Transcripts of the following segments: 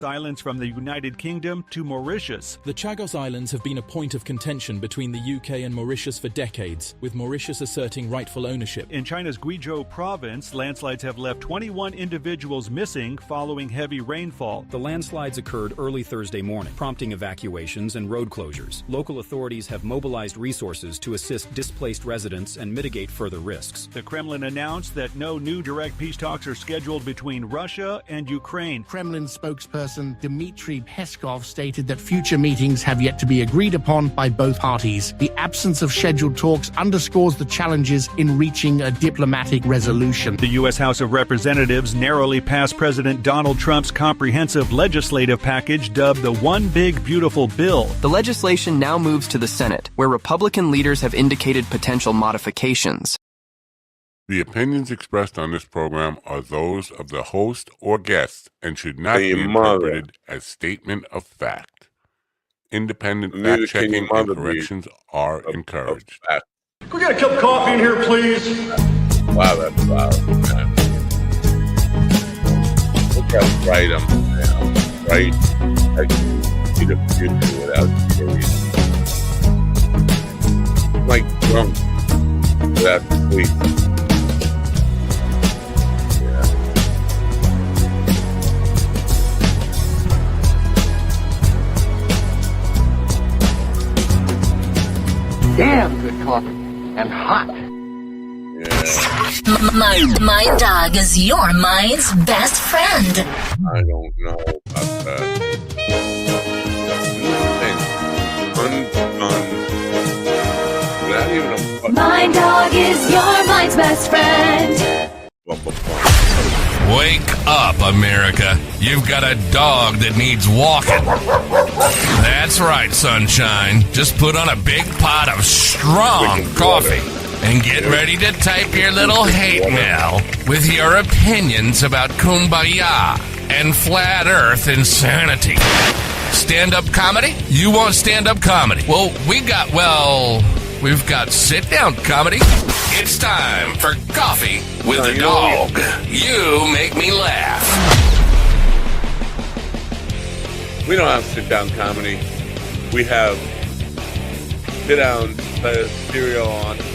Islands from the United Kingdom to Mauritius. The Chagos Islands have been a point of contention between the UK and Mauritius for decades, with Mauritius asserting rightful ownership. In China's Guizhou province, landslides have left 21 individuals missing following heavy rainfall. The landslides occurred early Thursday morning, prompting evacuations and road closures. Local authorities have mobilized resources to assist displaced residents and mitigate further risks. The Kremlin announced that no new direct peace talks are scheduled between Russia and Ukraine. Kremlin spokesperson Dmitry Peskov stated that future meetings have yet to be agreed upon by both parties. The absence of scheduled talks underscores the challenges in reaching a diplomatic resolution. The U.S. House of Representatives narrowly passed President Donald Trump's comprehensive legislative package dubbed the One Big Beautiful Bill. The legislation now moves to the Senate, where Republican leaders have indicated potential modifications. The opinions expressed on this program are those of the host or guest and should not be interpreted as statement of fact. Independent fact-checking and corrections are encouraged. Can we get a cup of coffee in here, please? Wow, that's loud. Look how bright I'm now. Right? I can see the future without seeing. I'm like drunk without sleep. Damn good coffee and hot. Yeah. My dog is your mind's best friend. I don't know about that. My dog is your mind's best friend. Wake up, America. You've got a dog that needs walking. That's right, sunshine. Just put on a big pot of strong coffee and get ready to type your little hate mail with your opinions about kumbaya and flat earth insanity. Stand-up comedy? You want stand-up comedy? Well, we've got sit-down comedy. It's time for Coffee with a Dog. You make me laugh. We don't have sit-down comedy. We have sit-down serial entrepreneurs.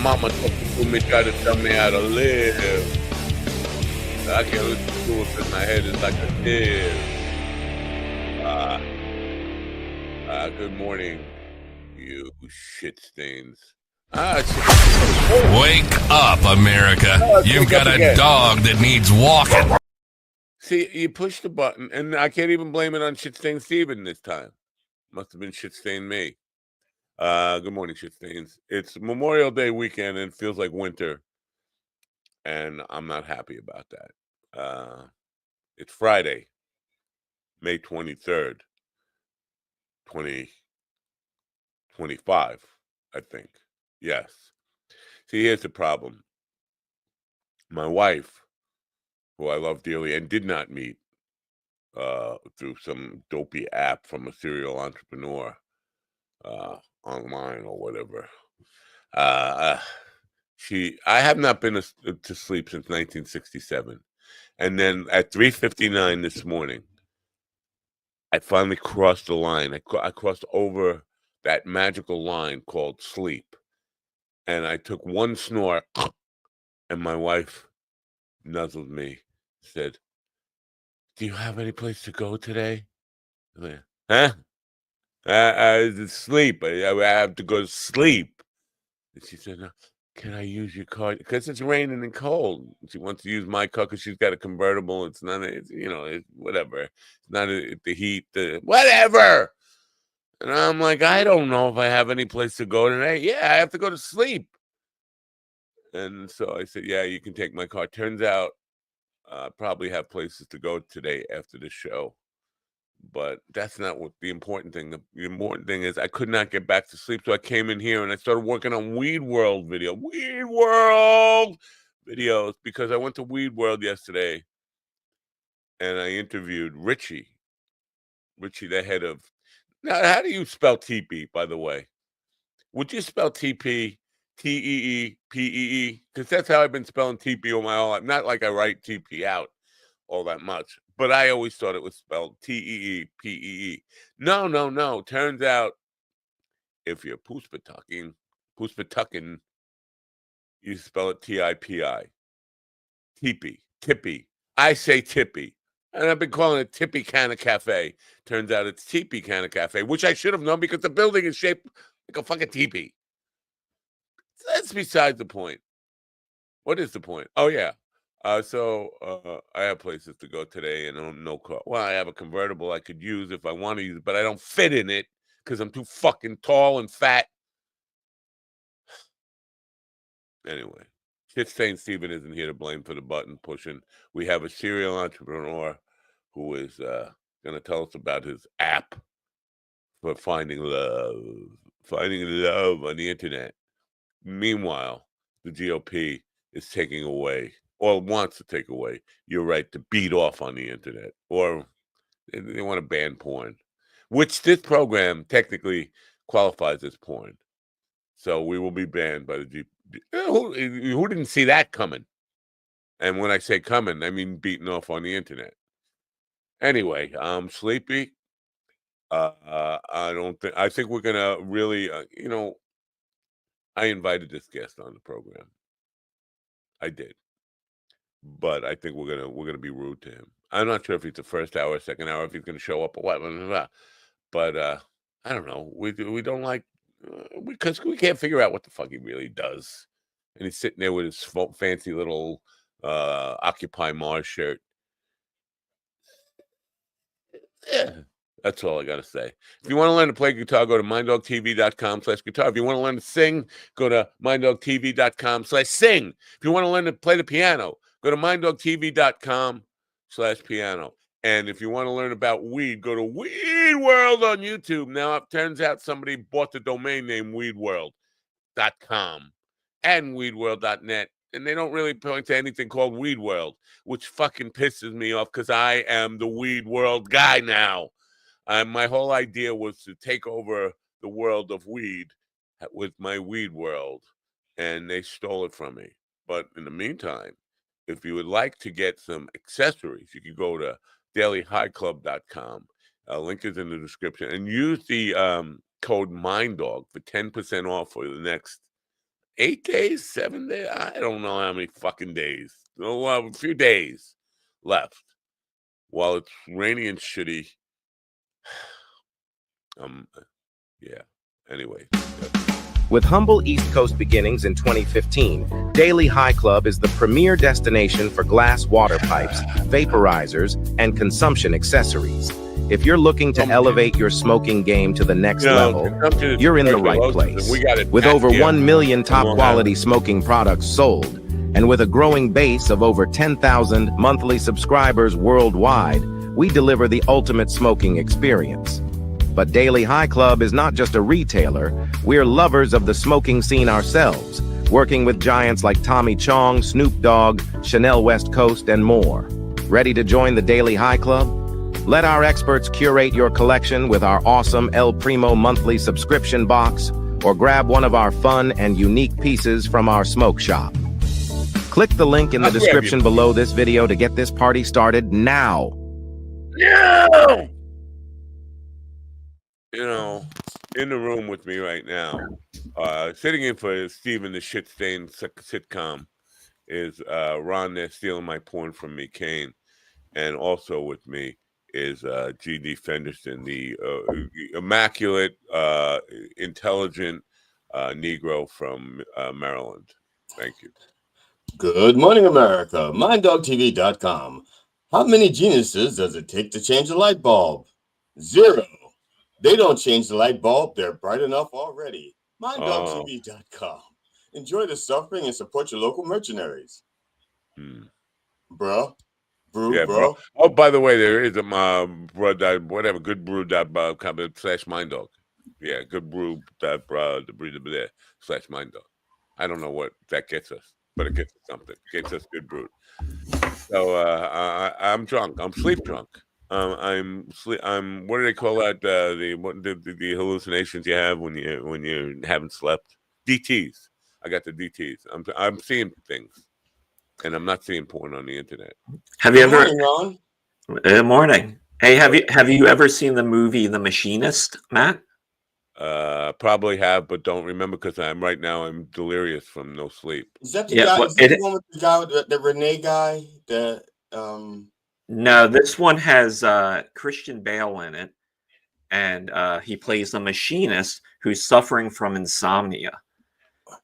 Mama talking to me, try to tell me how to live. I can't listen to it because my head is like a sieve. Good morning, you shit stains. Wake up, America. You've got a dog that needs walking. See, you push the button, and I can't even blame it on Shit Stain Steven this time. Must have been Shit Stain me. Good morning, shit stains. It's Memorial Day weekend and it feels like winter, and I'm not happy about that. It's Friday, May 23rd, 2025, I think. Yes. See, here's the problem. My wife, who I love dearly and did not meet through some dopey app from a serial entrepreneur, online or whatever. I have not been to sleep since 1967. And then at 3:59 this morning, I finally crossed the line. I crossed over that magical line called sleep. And I took one snore, and my wife nuzzled me, said, "Do you have any place to go today?" I'm like, huh? Sleep. I have to go to sleep. And she said, "No, can I use your car? Because it's raining and cold." She wants to use my car because she's got a convertible. It's not, it's whatever. It's not the heat, whatever. And I'm like, I don't know if I have any place to go today. Yeah, I have to go to sleep. And so I said, yeah, you can take my car. Turns out I probably have places to go today after the show. But that's not what the important thing. The important thing is I could not get back to sleep. So I came in here and I started working on Weed World videos because I went to Weed World yesterday and I interviewed Richie, the head of. Now, how do you spell TP, by the way? Would you spell TP, TEEPEE? Because that's how I've been spelling TP all my whole life. Not like I write TP out all that much, but I always thought it was spelled TEEPEE. No. Turns out, if you're Puspatucking, you spell it TIPI. Tippy. I say Tippy. And I've been calling it Tippy Canna Cafe. Turns out it's Teepee Canna Cafe, which I should have known because the building is shaped like a fucking teepee. That's besides the point. What is the point? Oh, yeah. So I have places to go today and no car. Well, I have a convertible I could use if I want to use it, but I don't fit in it because I'm too fucking tall and fat. Anyway, Shit Stain Steven isn't here to blame for the button pushing. We have a serial entrepreneur who is going to tell us about his app for finding love on the internet. Meanwhile, the GOP is taking away, or wants to take away, your right to beat off on the internet, or they want to ban porn, which this program technically qualifies as porn. So we will be banned by the GOP. Who didn't see that coming? And when I say coming, I mean beating off on the internet. Anyway, I'm sleepy. I think we're gonna really, I invited this guest on the program. I did, but I think we're gonna be rude to him. I'm not sure if he's the first hour, second hour, if he's gonna show up or what. But I don't know. We don't like because we can't figure out what the fuck he really does. And he's sitting there with his fancy little Occupy Mars shirt. Yeah, that's all I got to say. If you want to learn to play guitar, go to minddogtv.com/guitar. If you want to learn to sing, go to minddogtv.com/sing. If you want to learn to play the piano, go to minddogtv.com/piano. And if you want to learn about weed, go to Weed World on YouTube. Now, it turns out somebody bought the domain name weedworld.com and weedworld.net. And they don't really point to anything called Weed World, which fucking pisses me off because I am the Weed World guy now. My whole idea was to take over the world of weed with my Weed World, and they stole it from me. But in the meantime, if you would like to get some accessories, you can go to dailyhighclub.com. Link is in the description. And use the code MINDDOG for 10% off for the next 8 days, 7 days. I don't know how many fucking days. A few days left while it's rainy and shitty. Yeah. Anyway. With humble East Coast beginnings in 2015, Daily High Club is the premier destination for glass water pipes, vaporizers, and consumption accessories. If you're looking to elevate your smoking game to the next level, you're in the right place. With over 1 million top-quality smoking products sold, and with a growing base of over 10,000 monthly subscribers worldwide, we deliver the ultimate smoking experience. But Daily High Club is not just a retailer, we're lovers of the smoking scene ourselves, working with giants like Tommy Chong, Snoop Dogg, Chanel West Coast, and more. Ready to join the Daily High Club? Let our experts curate your collection with our awesome El Primo monthly subscription box, or grab one of our fun and unique pieces from our smoke shop. Click the link in the description below this video to get this party started now. No! In the room with me right now, sitting in for Steven the Shit Stain sitcom, is Ron there stealing my porn from me, Kane. And also with me is G.D. Fenderson, the immaculate, intelligent Negro from Maryland. Thank you. Good morning, America. MindDogTV.com. How many geniuses does it take to change a light bulb? 0. They don't change the light bulb. They're bright enough already. MindDogTV.com. Enjoy the suffering and support your local mercenaries. Bro. Bro. Oh, by the way, there is a goodbrew.com/minddog. Yeah, goodbrew.com/minddog. I don't know what that gets us, but it gets us something. It gets us good brew. So I'm drunk. I'm sleep drunk. I'm. What do they call that? The hallucinations you have when you haven't slept. DTS. I got the DTS. I'm seeing things, and I'm not seeing porn on the internet. Have you ever? Morning, Ron. Good morning. Hey, have you ever seen the movie The Machinist, Matt? Probably have, but don't remember because I'm delirious from no sleep. Is that the guy? Is that the one with the guy with the Renee guy? No, this one has Christian Bale in it, and he plays the machinist who's suffering from insomnia,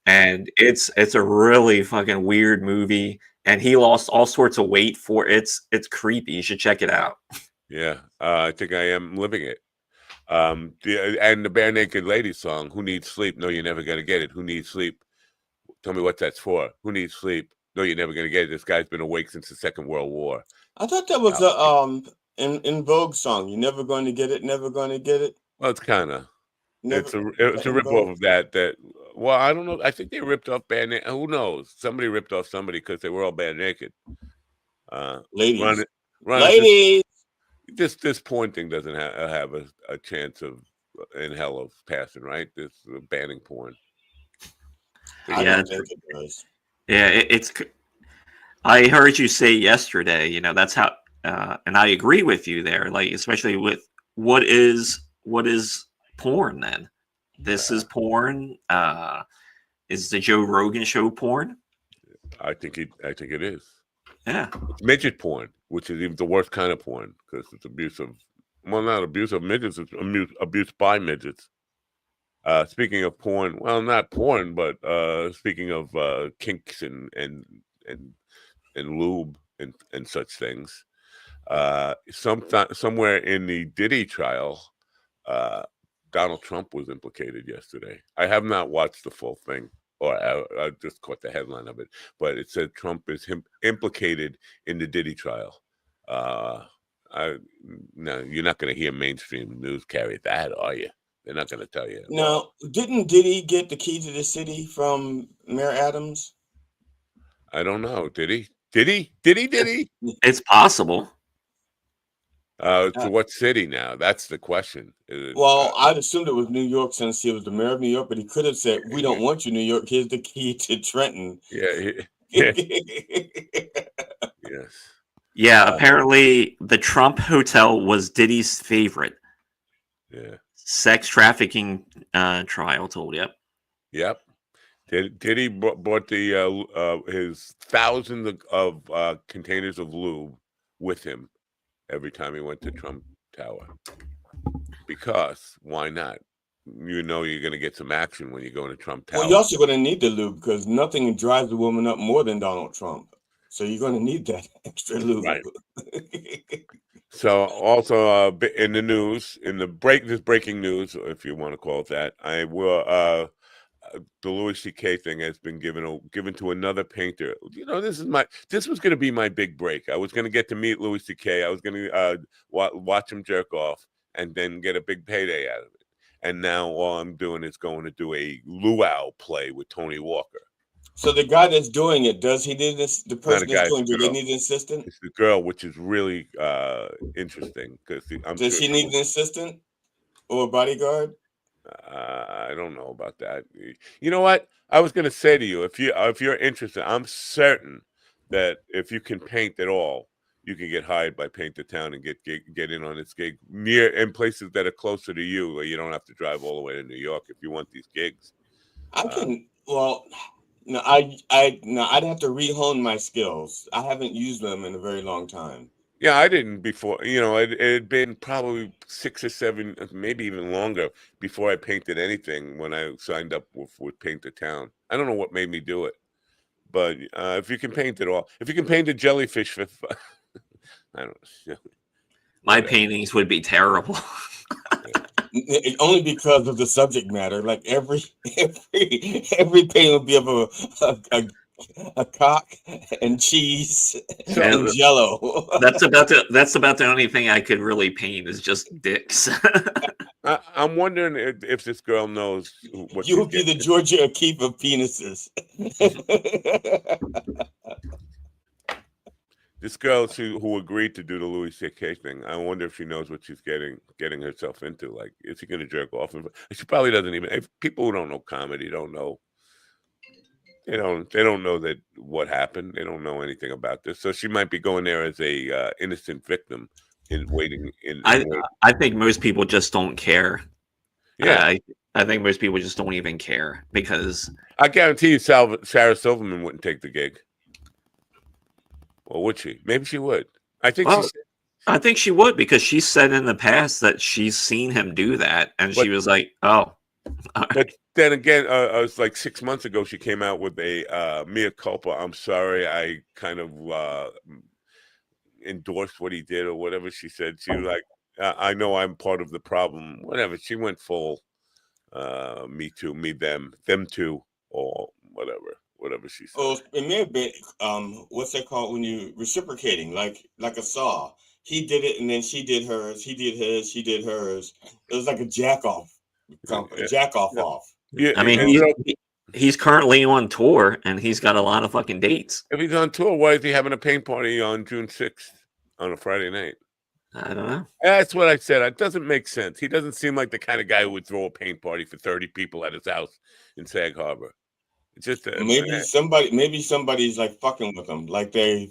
and it's a really fucking weird movie. And he lost all sorts of weight for it's creepy. You should check it out. Yeah, I think I am living it. And the Bare Naked Lady song, "Who Needs Sleep?" No, you're never gonna get it. Who needs sleep? Tell me what that's for. Who needs sleep? No, you're never gonna get it. This guy's been awake since the Second World War. I thought that was a in Vogue song. You're never going to get it. Never going to get it. Well, it's kind of. It's a rip off of that. Well, I don't know. I think they ripped off Bare Naked. Who knows? Somebody ripped off somebody because they were all bare naked. Ladies. Ladies. This porn thing doesn't have a chance of in hell of passing, right? This banning porn. Yeah, it's. I heard you say yesterday. That's how, and I agree with you there. Like, especially with what is porn? Then this is porn. Is the Joe Rogan show porn? I think it is. Yeah, it's midget porn, which is even the worst kind of porn because it's abusive. Well, not abuse of midgets; it's abuse by midgets. Speaking of porn, well, not porn, but speaking of kinks and lube and such things. Somewhere in the Diddy trial, Donald Trump was implicated yesterday. I have not watched the full thing. Or I just caught the headline of it, but it said Trump is implicated in the Diddy trial. No, you're not going to hear mainstream news carry that, are you? They're not going to tell you. No, didn't Diddy get the key to the city from Mayor Adams? I don't know. Did he? Did he? It's possible. To what city now? That's the question. Well, I'd assumed it was New York since he was the mayor of New York, but he could have said, "We don't want you, New York. Here's the key to Trenton." Yeah. Yes. Yeah. Apparently, the Trump Hotel was Diddy's favorite. Yeah. Sex trafficking trial told you. Yep. Diddy bought his thousands of containers of lube with him every time he went to Trump Tower. Because why not? You're going to get some action when you go to Trump Tower. Well, you're also going to need the lube because nothing drives a woman up more than Donald Trump. So you're going to need that extra lube. Right. So also in the news, this breaking news, if you want to call it that, I will. The Louis C.K. thing has been given to another painter. This was going to be my big break. I was going to get to meet Louis C.K. I was going to watch him jerk off and then get a big payday out of it. And now all I'm doing is going to do a luau play with Tony Walker. So the guy that's doing it, does he need this? The person that's doing it, do they need an assistant? It's the girl, which is really interesting because does she need an assistant or a bodyguard? I don't know about that. You know what? I was going to say to you, if you're interested, I'm certain that if you can paint at all, you can get hired by Paint the Town and get in on this gig in places that are closer to you, where you don't have to drive all the way to New York if you want these gigs. I can. Well, no, I'd have to rehone my skills. I haven't used them in a very long time. Yeah, I didn't before. It had been probably 6 or 7, maybe even longer before I painted anything when I signed up with Paint the Town. I don't know what made me do it, but if you can paint it all, if you can paint a jellyfish for, I don't know. My paintings would be terrible. Only because of the subject matter. Like every paint would be of a cock and cheese and Jello. That's about the only thing I could really paint is just dicks. I'm wondering if this girl knows what you would be the Georgia O'Keeffe of penises. This girl who agreed to do the Louis C.K. thing, I wonder if she knows what she's getting herself into. Like, is she going to jerk off? She probably doesn't even. If people who don't know comedy don't know. They don't know that what happened. They don't know anything about this. So she might be going there as a innocent victim in waiting. I think most people just don't care. Yeah, I think most people just don't even care because I guarantee you, Sarah Silverman wouldn't take the gig. Or would she? Maybe she would. I think she would because she said in the past that she's seen him do that, and she was like, "Oh." But then again, it was like 6 months ago. She came out with a mea culpa. I'm sorry, I kind of endorsed what he did or whatever she said. She was like, I know I'm part of the problem. Whatever. She went full me too, me them too, or whatever she said. Oh, it may have been what's that called when you reciprocating, like a saw. He did it and then she did hers. He did his. She did hers. It was like a jack off. Off. Yeah, I mean, he's currently on tour and he's got a lot of fucking dates. If he's on tour, why is he having a paint party on June 6th on a Friday night? I don't know. That's what I said. It doesn't make sense. He doesn't seem like the kind of guy who would throw a paint party for 30 people at his house in Sag Harbor. It's just maybe somebody's like fucking with him. Like they've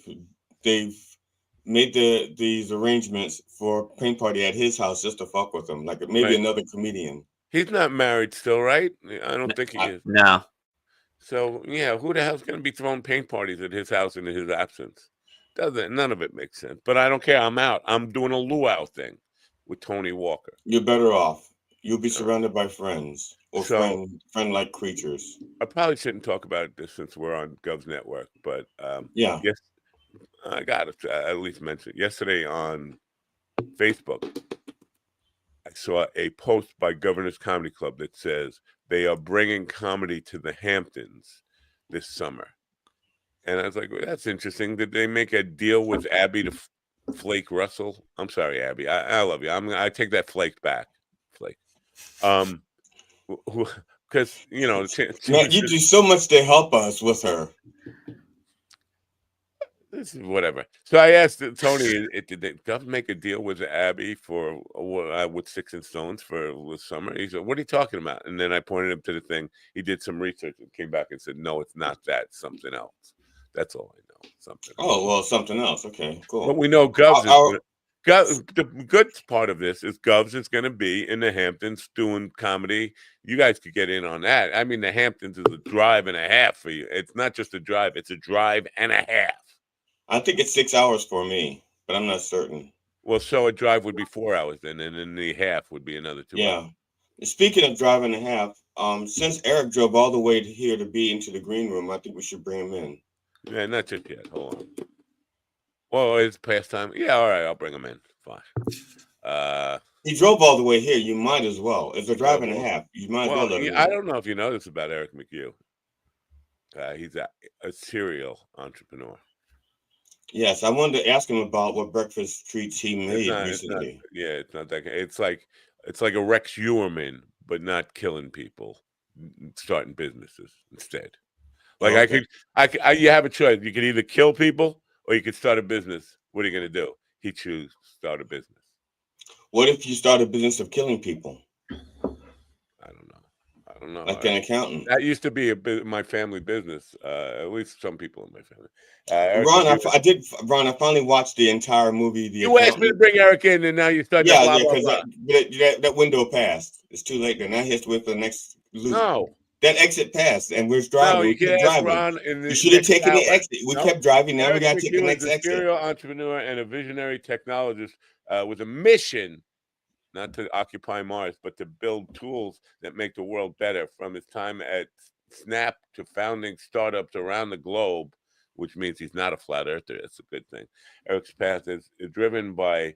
made these arrangements for a paint party at his house just to fuck with him. Like maybe another comedian. He's not married still, right? I don't think he is. No. So yeah, who the hell's going to be throwing paint parties at his house in his absence? None of it makes sense. But I don't care. I'm out. I'm doing a luau thing with Tony Walker. You're better off. You'll be surrounded by friends or friend-like creatures. I probably shouldn't talk about this since we're on Gov's Network, but yeah, yes, I got to at least mention it. Yesterday on Facebook, I saw a post by Governor's Comedy Club that says they are bringing comedy to the Hamptons this summer. And I was like, well, that's interesting. Did they make a deal with Abby to flake Russell? I'm sorry, Abby. I love you. I take that flake back. Flake. Because, you know. You do so much to help us with her. This is whatever. So I asked Tony, did they make a deal with Abby for with Sticks and Stones for the summer? He said, what are you talking about? And then I pointed him to the thing. He did some research and came back and said, no, it's not that. It's something else. That's all I know. Something else. Oh, well, something else. Okay, cool. But we know Govs the good part of this is Govs is going to be in the Hamptons doing comedy. You guys could get in on that. I mean, the Hamptons is a drive and a half for you. It's not just a drive. It's a drive and a half. I think it's 6 hours for me, but I'm not certain. Well, so a drive would be 4 hours then, and then the half would be another 2 hours. Speaking of drive and a half, since Eric drove all the way here to be into the green room, I think we should bring him in. Yeah, not just yet. Hold on. Well, it's past time. Yeah, all right, I'll bring him in. Fine. He drove all the way here. You might as well. It's a drive and a half. You might as well let him in. I don't know if you know this about Eric McHugh. He's a serial entrepreneur. Yes, I wanted to ask him about what breakfast treats he made recently. It's not that. It's like a Rex Uerman, but not killing people, starting businesses instead. Like you have a choice. You could either kill people or you could start a business. What are you going to do? He chooses start a business. What if you start a business of killing people? I don't know. Like an accountant. That used to be my family business. At least some people in my family. Ron, I finally watched the entire movie. You asked me to bring Eric in, and now you start. Because that window passed. It's too late. Now he has to wait for the next loop. No. That exit passed, and we're driving. No, you can't ask Ron. You should have taken the exit. We kept driving. Now we got to take the next exit. A serial entrepreneur and a visionary technologist with a mission, not to occupy Mars, but to build tools that make the world better. From his time at Snap to founding startups around the globe, which means he's not a flat earther. That's a good thing. Eric's path is driven by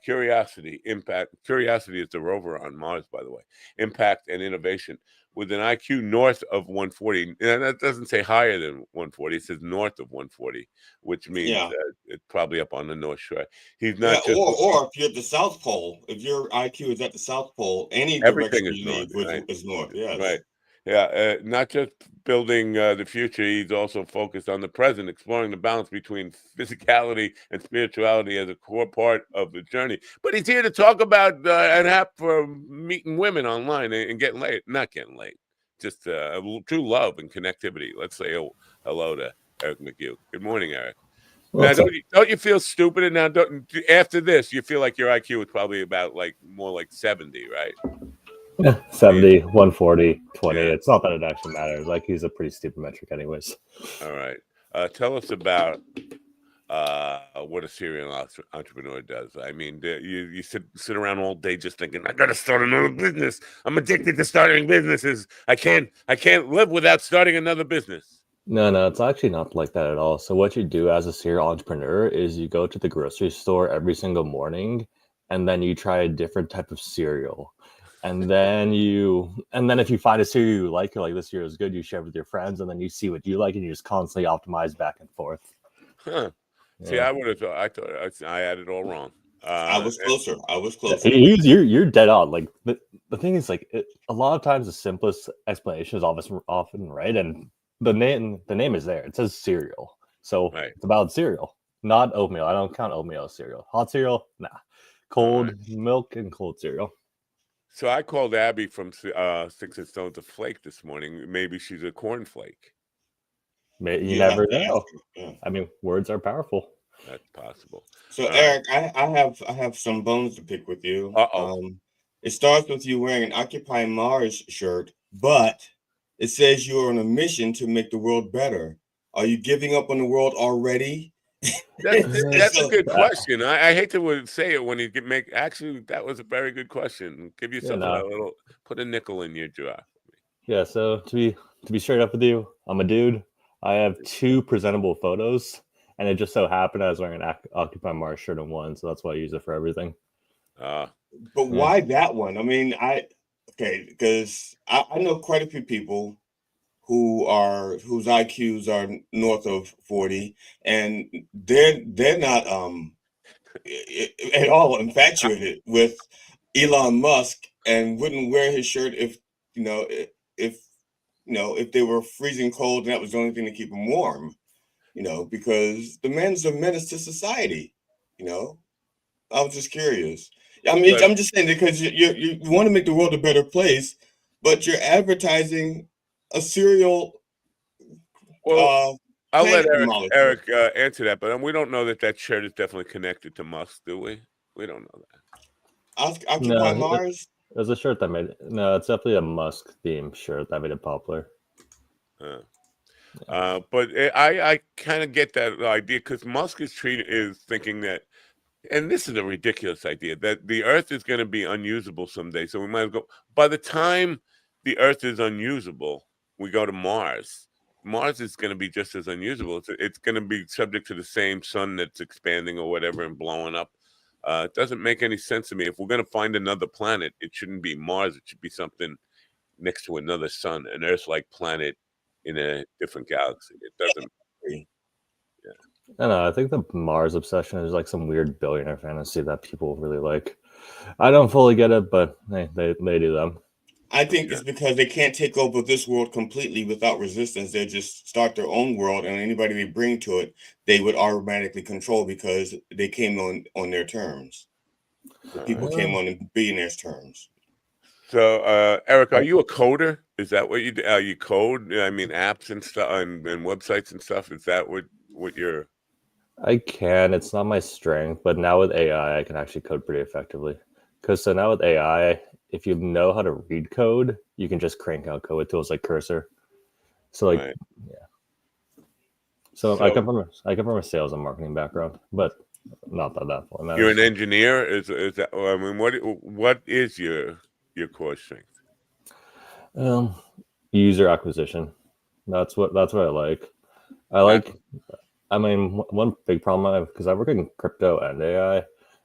curiosity, impact. Curiosity is the rover on Mars, by the way. Impact and innovation. With an IQ north of 140, and that doesn't say higher than 140. It says north of 140, which means it's probably up on the North Shore. He's not just or if you're at the South Pole, if your IQ is at the South Pole, any direction you leave is north. Yes. Right. Not just building the future, he's also focused on the present, exploring the balance between physicality and spirituality as a core part of the journey. But he's here to talk about an app for meeting women online and getting laid. Not getting laid, just true love and connectivity. Let's say hello to Eric McHugh. Good morning, Eric. Now, don't you feel stupid? And now, after this, you feel like your IQ is probably about more like 70, right? Yeah, 70, 140, 20. Yeah. It's not that it actually matters. He's a pretty stupid metric anyways. All right. Tell us about what a serial entrepreneur does. I mean, you sit around all day just thinking, I got to start another business. I'm addicted to starting businesses. I can't live without starting another business. No, it's actually not like that at all. So what you do as a serial entrepreneur is you go to the grocery store every single morning, and then you try a different type of cereal. And then if you find a cereal you like, you're like, this cereal is good, you share it with your friends, and then you see what you like, and you just constantly optimize back and forth. Huh. Yeah. See, I would have thought, I had it all wrong. I was closer. You're dead on. The thing is, a lot of times the simplest explanation is often right, and the name is there. It says cereal, so It's about cereal, not oatmeal. I don't count oatmeal as cereal. Hot cereal, nah. Cold milk and cold cereal. So I called Abby from Sticks and Stones a flake this morning. Maybe she's a cornflake. You never know. Yeah. I mean, words are powerful. That's possible. So Eric, I have some bones to pick with you. It starts with you wearing an Occupy Mars shirt, but it says you're on a mission to make the world better. Are you giving up on the world already? That's a good question. I hate to say it when you make. Actually, that was a very good question. Give yourself a little. Put a nickel in your jar. Yeah. So to be straight up with you, I'm a dude. I have 2 presentable photos, and it just so happened I was wearing an Occupy Mars shirt in one, so that's why I use it for everything. But why that one? I mean, because I know quite a few people whose IQs are north of 40, and they're not at all infatuated with Elon Musk, and wouldn't wear his shirt if they were freezing cold and that was the only thing to keep them warm, because the man's a menace to society. I was just curious. I mean, I'm just saying, because you want to make the world a better place, but you're advertising a cereal. Well, I'll let Eric answer that, but we don't know that shirt is definitely connected to Musk, do we? We don't know that. Occupy Mars? It was a shirt that made it. No, it's definitely a Musk themed shirt that made it popular. But I kind of get that idea, because Musk is thinking that, and this is a ridiculous idea, that the Earth is going to be unusable someday. So we might go. By the time the Earth is unusable, we go to Mars. Mars is going to be just as unusable. It's going to be subject to the same sun that's expanding or whatever and blowing up. It doesn't make any sense to me. If we're going to find another planet, it shouldn't be Mars. It should be something next to another sun, an Earth-like planet in a different galaxy. It doesn't. Yeah. I know. I think the Mars obsession is like some weird billionaire fantasy that people really like. I don't fully get it, but hey, they do them. I think it's because they can't take over this world completely without resistance. They just start their own world, and anybody they bring to it, they would automatically control because they came on their terms. The people came on in billionaires' terms. So, Eric, are you a coder? Is that what you do? You code? I mean, apps and stuff and websites and stuff. Is that what you're? I can. It's not my strength, but now with AI, I can actually code pretty effectively. Because now with AI, if you know how to read code, you can just crank out code with tools like Cursor. So yeah. So I come from a sales and marketing background, but not that point matters. You're an engineer. Is that? I mean, what is your core strength? User acquisition. That's what I like. I mean, one big problem I have, because I work in crypto and AI,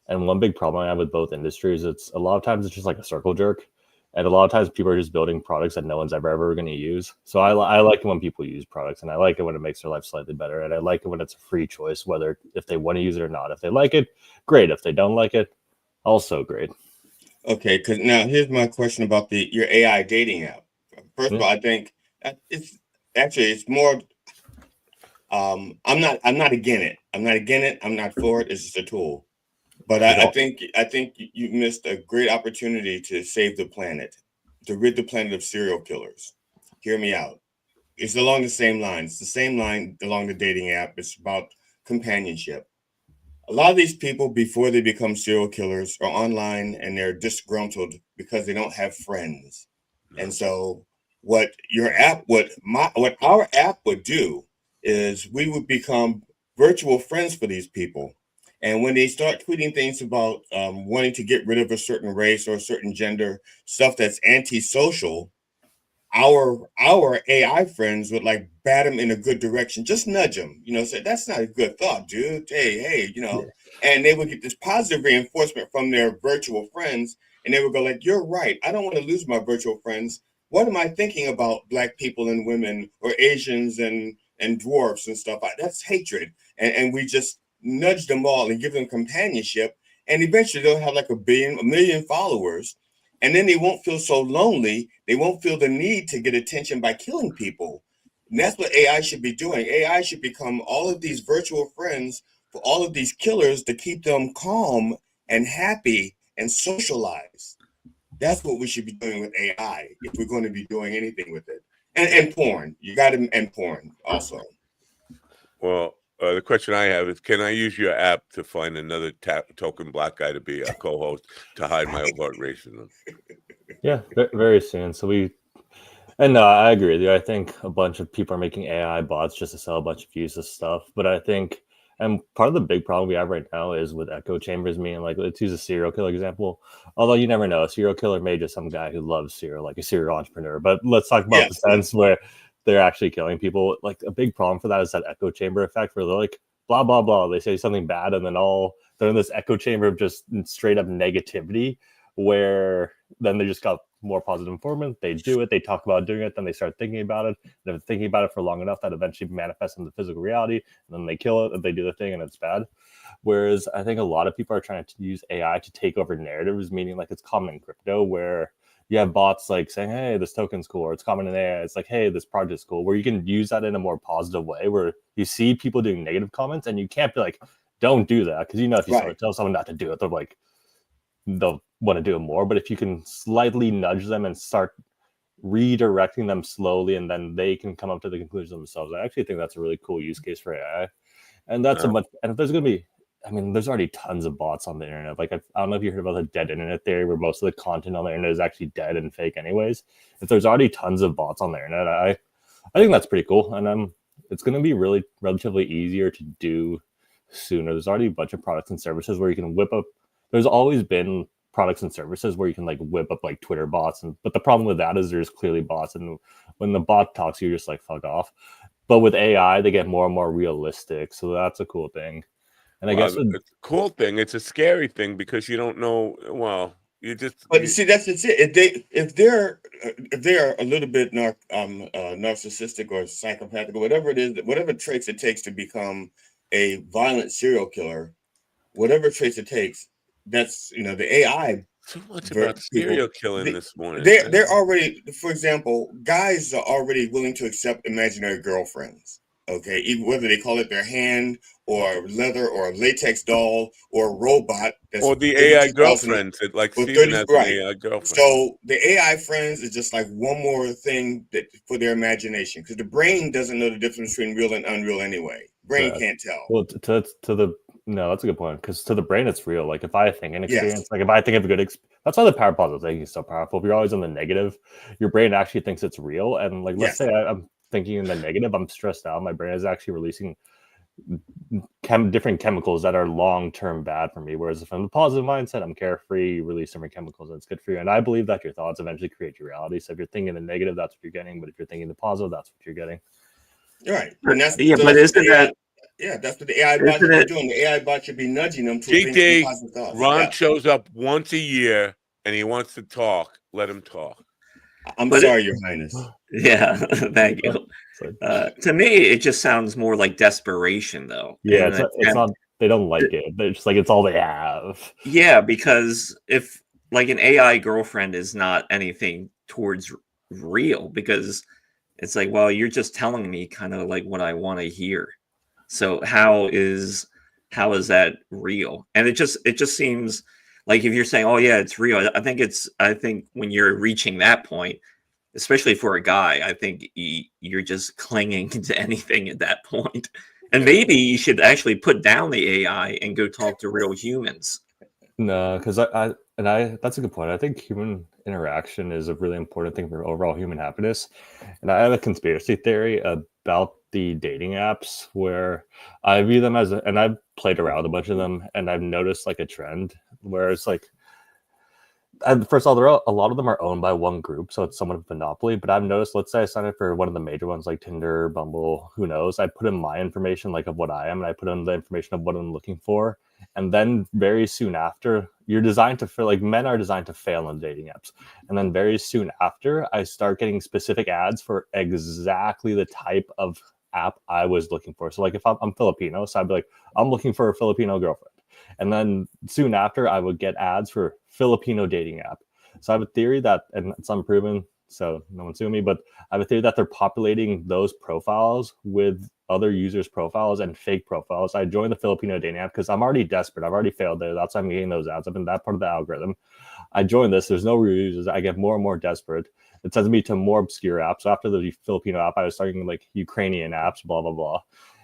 and one big problem I have with both industries, it's a lot of times it's just like a circle jerk, and a lot of times people are just building products that no one's ever going to use. So I like it when people use products, and I like it when it makes their life slightly better, and I like it when it's a free choice, whether if they want to use it or not. If they like it, great. If they don't like it, also great. Okay, because now here's my question about your AI dating app. First of all, I think it's more. I'm not against it. I'm not against it. I'm not for it. It's just a tool. But I think you missed a great opportunity to save the planet, to rid the planet of serial killers. Hear me out. It's along the same line. It's the same line along the dating app. It's about companionship. A lot of these people, before they become serial killers, are online and they're disgruntled because they don't have friends. And so what our app would do is we would become virtual friends for these people. And when they start tweeting things about wanting to get rid of a certain race or a certain gender, stuff that's antisocial, our AI friends would like bat them in a good direction, just nudge them, say that's not a good thought, dude. Hey, and they would get this positive reinforcement from their virtual friends, and they would go like, "You're right. I don't want to lose my virtual friends. What am I thinking about Black people and women or Asians and dwarfs and stuff? That's hatred." And we just nudge them all and give them companionship, and eventually they'll have like a million followers. And then they won't feel so lonely. They won't feel the need to get attention by killing people. And that's what AI should be doing. AI should become all of these virtual friends for all of these killers to keep them calm and happy and socialized. That's what we should be doing with AI if we're going to be doing anything with it. And porn. You got to end porn also. Well, the question I have is, can I use your app to find another token Black guy to be a co-host to hide my overt racism? Yeah, very soon. No, I agree with you. I think a bunch of people are making AI bots just to sell a bunch of useless stuff. But I think, and part of the big problem we have right now is with echo chambers, meaning like, let's use a serial killer example. Although you never know, a serial killer may just some guy who loves serial, like a serial entrepreneur. But let's talk about the sense where they're actually killing people. Like a big problem for that is that echo chamber effect where they're like, blah, blah, blah. They say something bad and then they're in this echo chamber of just straight up negativity where then they just got more positive information. They do it. They talk about doing it. Then they start thinking about it. And if thinking about it for long enough, that eventually manifests into physical reality. And then they kill it and they do the thing and it's bad. Whereas I think a lot of people are trying to use AI to take over narratives, meaning like it's common in crypto where you have bots like saying, hey, this token's cool, or it's common in AI. It's like, hey, this project's cool, where you can use that in a more positive way, where you see people doing negative comments and you can't be like, don't do that. Because if you start tell someone not to do it, they'll want to do it more. But if you can slightly nudge them and start redirecting them slowly, and then they can come up to the conclusion themselves, I actually think that's a really cool use case for AI. And that's and if there's going to be, there's already tons of bots on the internet. Like, I don't know if you heard about the dead internet theory, where most of the content on the internet is actually dead and fake anyways. If there's already tons of bots on the internet, I think that's pretty cool. And it's going to be really relatively easier to do sooner. There's already a bunch of products and services where you can whip up. There's always been products and services where you can like whip up like Twitter bots. But the problem with that is there's clearly bots. And when the bot talks, you're just like, fuck off. But with AI, they get more and more realistic. So that's a cool thing. And I guess it's a cool thing. It's a scary thing because you don't know. Well, you just. But see, that's it. If they're a little bit narcissistic or psychopathic or whatever it is, whatever traits it takes to become a violent serial killer, whatever traits it takes, that's the AI. So much about serial killing this morning. They're already, for example, guys are already willing to accept imaginary girlfriends. Okay, even whether they call it their hand or leather or a latex doll or a robot, or the AI girlfriends, like Steven has an AI girlfriend. So the AI friends is just like one more thing that for their imagination, because the brain doesn't know the difference between real and unreal anyway. Brain can't tell. Well, that's a good point, because to the brain it's real. Like if I think an experience, like if I think of a good that's why the power positive thinking is so powerful. If you're always on the negative, your brain actually thinks it's real. And like let's say I'm thinking in the negative, I'm stressed out, my brain is actually releasing different chemicals that are long-term bad for me, whereas if I'm in a positive mindset, I'm carefree, you release different chemicals and it's good for you. And I believe that your thoughts eventually create your reality. So if you're thinking the negative, that's what you're getting, but if you're thinking the positive, that's what you're getting. Right. And that's but isn't that that's what the AI bot should be doing. The AI bot should be nudging them to think positive thoughts. Ron shows up once a year and he wants to talk. Let him talk. I'm sorry, Your Highness. Yeah, thank you. To me, it just sounds more like desperation, though. Yeah, it's not. They don't like it. They're just like it's all they have. Yeah, because if like an AI girlfriend is not anything towards real, because it's like, well, you're just telling me kind of like what I want to hear. So how is that real? And it just seems like if you're saying, oh yeah, it's real, I think when you're reaching that point, especially for a guy, I think you're just clinging to anything at that point. And maybe you should actually put down the AI and go talk to real humans. No, because that's a good point. I think human interaction is a really important thing for overall human happiness. And I have a conspiracy theory about the dating apps where I view them as, and I've played around a bunch of them, and I've noticed like a trend where it's like, first of all, a lot of them are owned by one group, so it's somewhat of a monopoly. But I've noticed, let's say I sign up for one of the major ones like Tinder, Bumble, who knows? I put in my information, like of what I am, and I put in the information of what I'm looking for. And then very soon after, you're designed to feel like men are designed to fail on dating apps. And then very soon after, I start getting specific ads for exactly the type of app I was looking for. So like if I'm Filipino, so I'd be like, I'm looking for a Filipino girlfriend. And then soon after, I would get ads for Filipino dating app. So I have a theory that, and it's unproven, so no one's suing me, but I have a theory that they're populating those profiles with other users' profiles and fake profiles. I joined the Filipino dating app because I'm already desperate. I've already failed there. That's why I'm getting those ads. I've been that part of the algorithm. I joined this. There's no reviews. I get more and more desperate. It sends me to more obscure apps. So after the Filipino app, I was starting like Ukrainian apps, blah, blah, blah.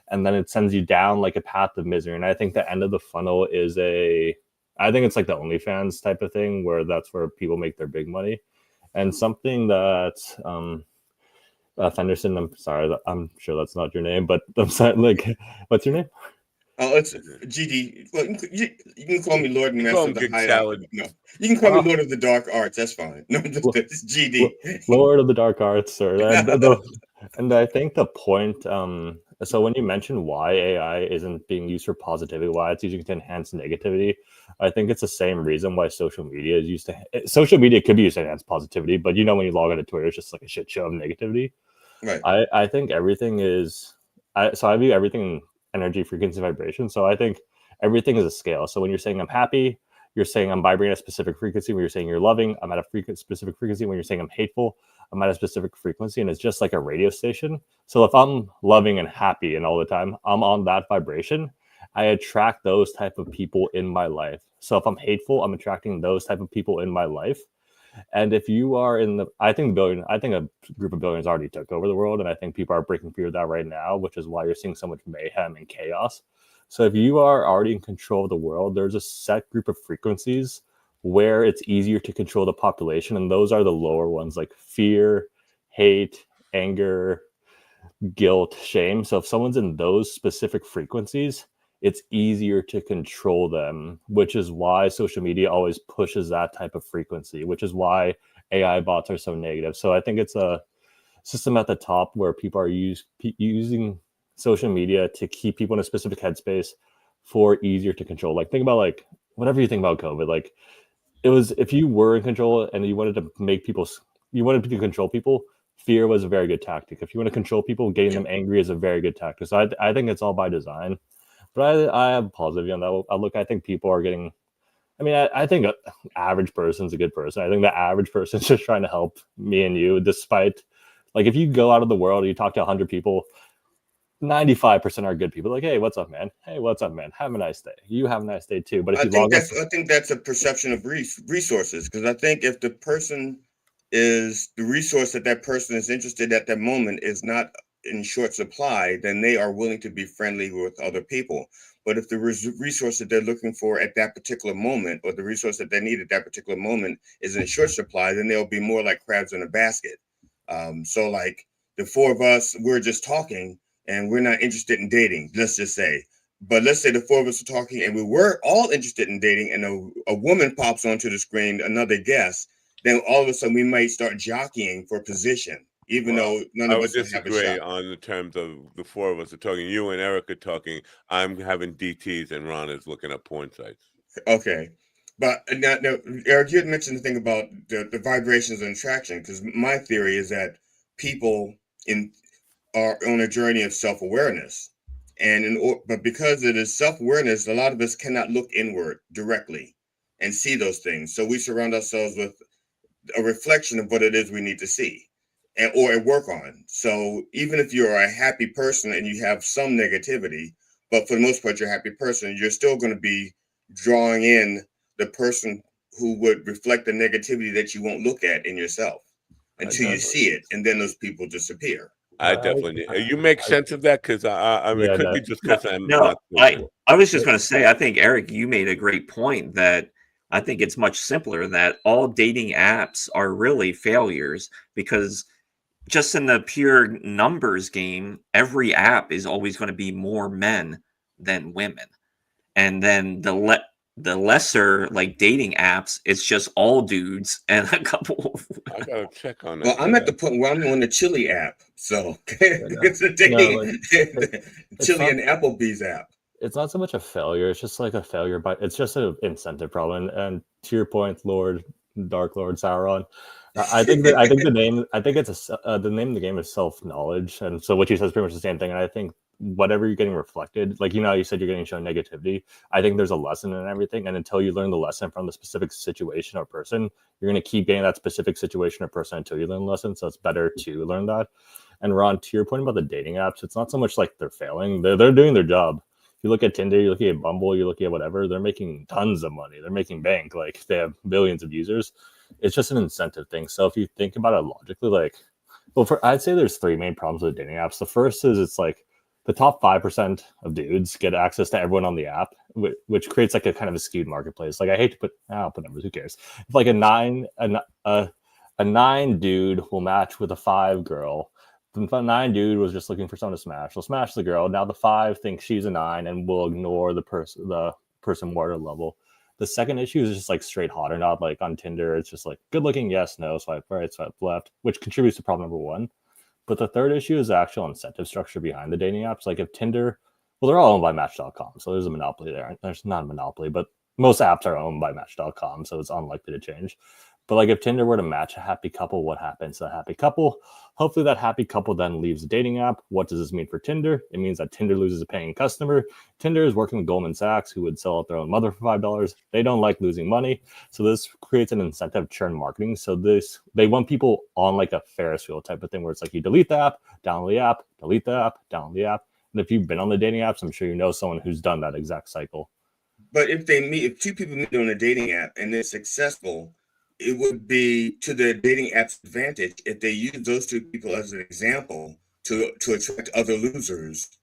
And then it sends you down like a path of misery. And I think the end of the funnel is I think it's like the OnlyFans type of thing where that's where people make their big money. And something that Fenderson, I'm sorry, I'm sure that's not your name, but I'm sorry, like, what's your name? Oh, it's GD. Well, you can call me Lord and Master of the High Art. No, you can call me Lord of the Dark Arts. That's fine. No, it's GD. Lord of the Dark Arts, sir. And I think the point, so when you mention why AI isn't being used for positivity, why it's using to enhance negativity, I think it's the same reason why social media is used to. Social media could be used to enhance positivity, but when you log onto Twitter, it's just like a shit show of negativity. Right. I think everything is. So I view everything energy, frequency, vibration. So I think everything is a scale. So when you're saying I'm happy, you're saying I'm vibrating at a specific frequency. When you're saying you're loving, I'm at a specific frequency. When you're saying I'm hateful, I'm at a specific frequency, and it's just like a radio station. So if I'm loving and happy and all the time, I'm on that vibration. I attract those type of people in my life. So if I'm hateful, I'm attracting those type of people in my life. And if you are I think a group of billionaires already took over the world, and I think people are breaking free of that right now, which is why you're seeing so much mayhem and chaos. So if you are already in control of the world, there's a set group of frequencies where it's easier to control the population, and those are the lower ones, like fear, hate, anger, guilt, shame. So if someone's in those specific frequencies, it's easier to control them, which is why social media always pushes that type of frequency, which is why AI bots are so negative. So I think it's a system at the top where people are using social media to keep people in a specific headspace for easier to control. Like think about like whatever you think about COVID, like it was, if you were in control and you wanted to control people, fear was a very good tactic. If you want to control people, getting them angry is a very good tactic. So I think it's all by design. But I have positive on that. I think people are getting. I mean, I think an average person's a good person. I think the average person is just trying to help me and you. Despite, like, if you go out of the world and you talk to 100 people, 95% are good people. Like, hey, what's up, man? Hey, what's up, man? Have a nice day. You have a nice day too. But if I think that's a perception of resources, because I think if the person is the resource that person is interested at that moment is not in short supply, then they are willing to be friendly with other people. But if the resource that they're looking for at that particular moment, or the resource that they need at that particular moment is in short supply, then they'll be more like crabs in a basket. So like the four of us, we're just talking and we're not interested in dating, let's just say. But let's say the four of us are talking and we were all interested in dating, and a woman pops onto the screen, another guest, then all of a sudden we might start jockeying for position, even though none of us would have a shot. On the terms of the four of us are talking. You and Eric are talking. I'm having DTs and Ron is looking at porn sites. Okay. But now, Eric, you had mentioned the thing about the vibrations and attraction, because my theory is that people are on a journey of self-awareness. But because it is self-awareness, a lot of us cannot look inward directly and see those things. So we surround ourselves with a reflection of what it is we need to see. or work on. So even if you're a happy person and you have some negativity, but for the most part you're a happy person, you're still going to be drawing in the person who would reflect the negativity that you won't look at in yourself until you see it, and then those people disappear. I definitely. You make sense of that because I mean, it could be just because I'm not. I was just going to say, I think Eric, you made a great point that I think it's much simpler that all dating apps are really failures because just in the pure numbers game, every app is always going to be more men than women, and then the lesser like dating apps, it's just all dudes and a couple. I gotta check on that. Well, I'm at the point where I'm on the Chili app, so it's a dating Chili and Applebee's app. It's not so much a failure; it's just like a failure, but it's just an incentive problem. And to your point, Dark Lord Sauron, I think the name of the game is self-knowledge, and so what you said is pretty much the same thing. And I think whatever you're getting reflected, like you said you're getting shown negativity. I think there's a lesson in everything, and until you learn the lesson from the specific situation or person, you're going to keep getting that specific situation or person until you learn the lesson. So it's better to learn that. And Ron, to your point about the dating apps, it's not so much like they're failing; they're doing their job. You look at Tinder, you look at Bumble, you look at whatever, they're making tons of money. They're making bank. Like they have billions of users. It's just an incentive thing. So if you think about it logically, I'd say there's three main problems with dating apps. The first is it's like the top 5% of dudes get access to everyone on the app, which creates like a kind of a skewed marketplace. Like I hate to I'll put numbers, who cares? If like a nine dude will match with a 5 girl. The 9 dude was just looking for someone to smash. They'll smash the girl. Now the 5 thinks she's a 9 and will ignore the person water level. The second issue is just like straight hot or not. Like on Tinder, it's just like good looking, yes, no, swipe right, swipe left, which contributes to problem number 1. But the third issue is the actual incentive structure behind the dating apps. Like if Tinder, well, they're all owned by Match.com, so there's a monopoly there. There's not a monopoly, but most apps are owned by Match.com, so it's unlikely to change. But like if Tinder were to match a happy couple, what happens to a happy couple? Hopefully that happy couple then leaves the dating app. What does this mean for Tinder? It means that Tinder loses a paying customer. Tinder is working with Goldman Sachs, who would sell out their own mother for $5. They don't like losing money. So this creates an incentive churn marketing. So they want people on like a Ferris wheel type of thing where it's like you delete the app, download the app, delete the app, download the app. And if you've been on the dating apps, I'm sure you know someone who's done that exact cycle. But if two people meet on a dating app and they're successful, it would be to the dating app's advantage if they use those 2 people as an example to attract other losers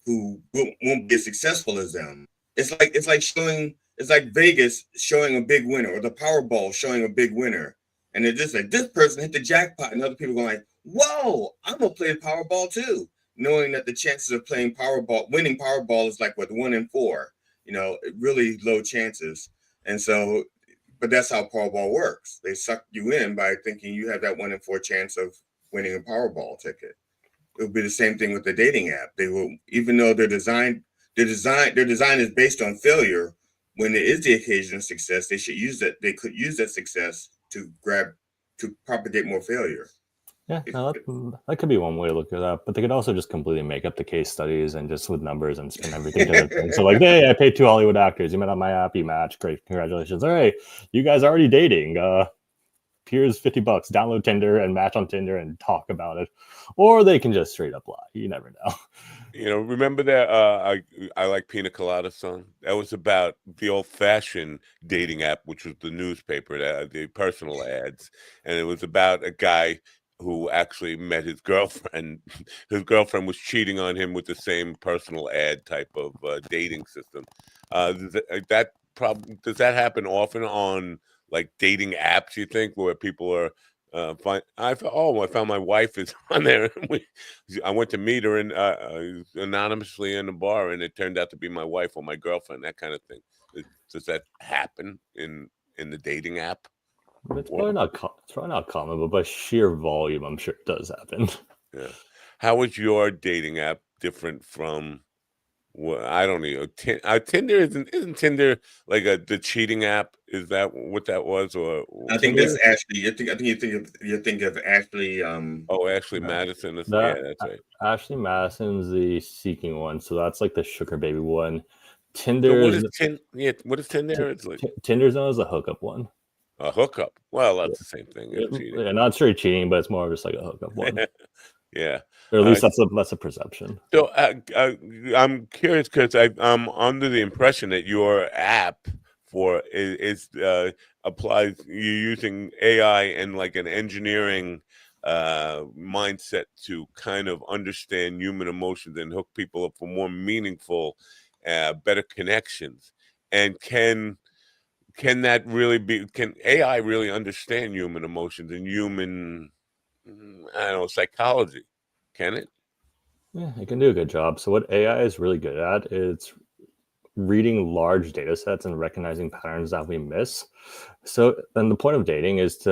who won't be as successful as them. It's like Vegas showing a big winner, or the Powerball showing a big winner, and they're just like, this person hit the jackpot, and other people going like, whoa, I'm gonna play Powerball too, knowing that the chances of winning Powerball is like 1 in 4, really low chances. And so, but that's how Powerball works. They suck you in by thinking you have that 1 in 4 chance of winning a Powerball ticket. It would be the same thing with the dating app. They will, even though their design is based on failure. When there is the occasion of success, they could use that success to propagate more failure. Yeah, no, that could be one way to look at that. But they could also just completely make up the case studies and just with numbers and spin everything to their thing. So like, hey, I paid 2 Hollywood actors. You met on my app, you match. Great, congratulations. All right, you guys are already dating. Here's $50. Download Tinder and match on Tinder and talk about it. Or they can just straight up lie. You never know. Remember that I Like Pina Colada song? That was about the old-fashioned dating app, which was the newspaper, the personal ads. And it was about a guy who actually met his girlfriend. His girlfriend was cheating on him with the same personal ad type of dating system. Does that happen often on like dating apps, you think, where people are I found my wife is on there. I went to meet her anonymously in a bar, and it turned out to be my wife or my girlfriend, that kind of thing. Does that happen in the dating app? It's probably not common, but by sheer volume, I'm sure it does happen. Yeah. How is your dating app different from? Well, I don't know. Tinder isn't Tinder like the cheating app? Is that what that was? Or I think that's Ashley. I think you think of Ashley. Ashley Madison. That's right. Ashley Madison's the seeking one, so that's like the sugar baby one. Tinder. So what is Tinder? It's like Tinder's known as the hookup one. A hookup. Well, that's the same thing as cheating. Yeah, not straight cheating, but it's more of just like a hookup one. Yeah, or at least that's a perception. So I'm curious because I'm under the impression that your app for is applies. You're using AI and like an engineering mindset to kind of understand human emotions and hook people up for more meaningful, better connections. And can that really be? Can AI really understand human emotions and human, I don't know, psychology? Can it? Yeah, it can do a good job. So what AI is really good at is reading large data sets and recognizing patterns that we miss. So then the point of dating is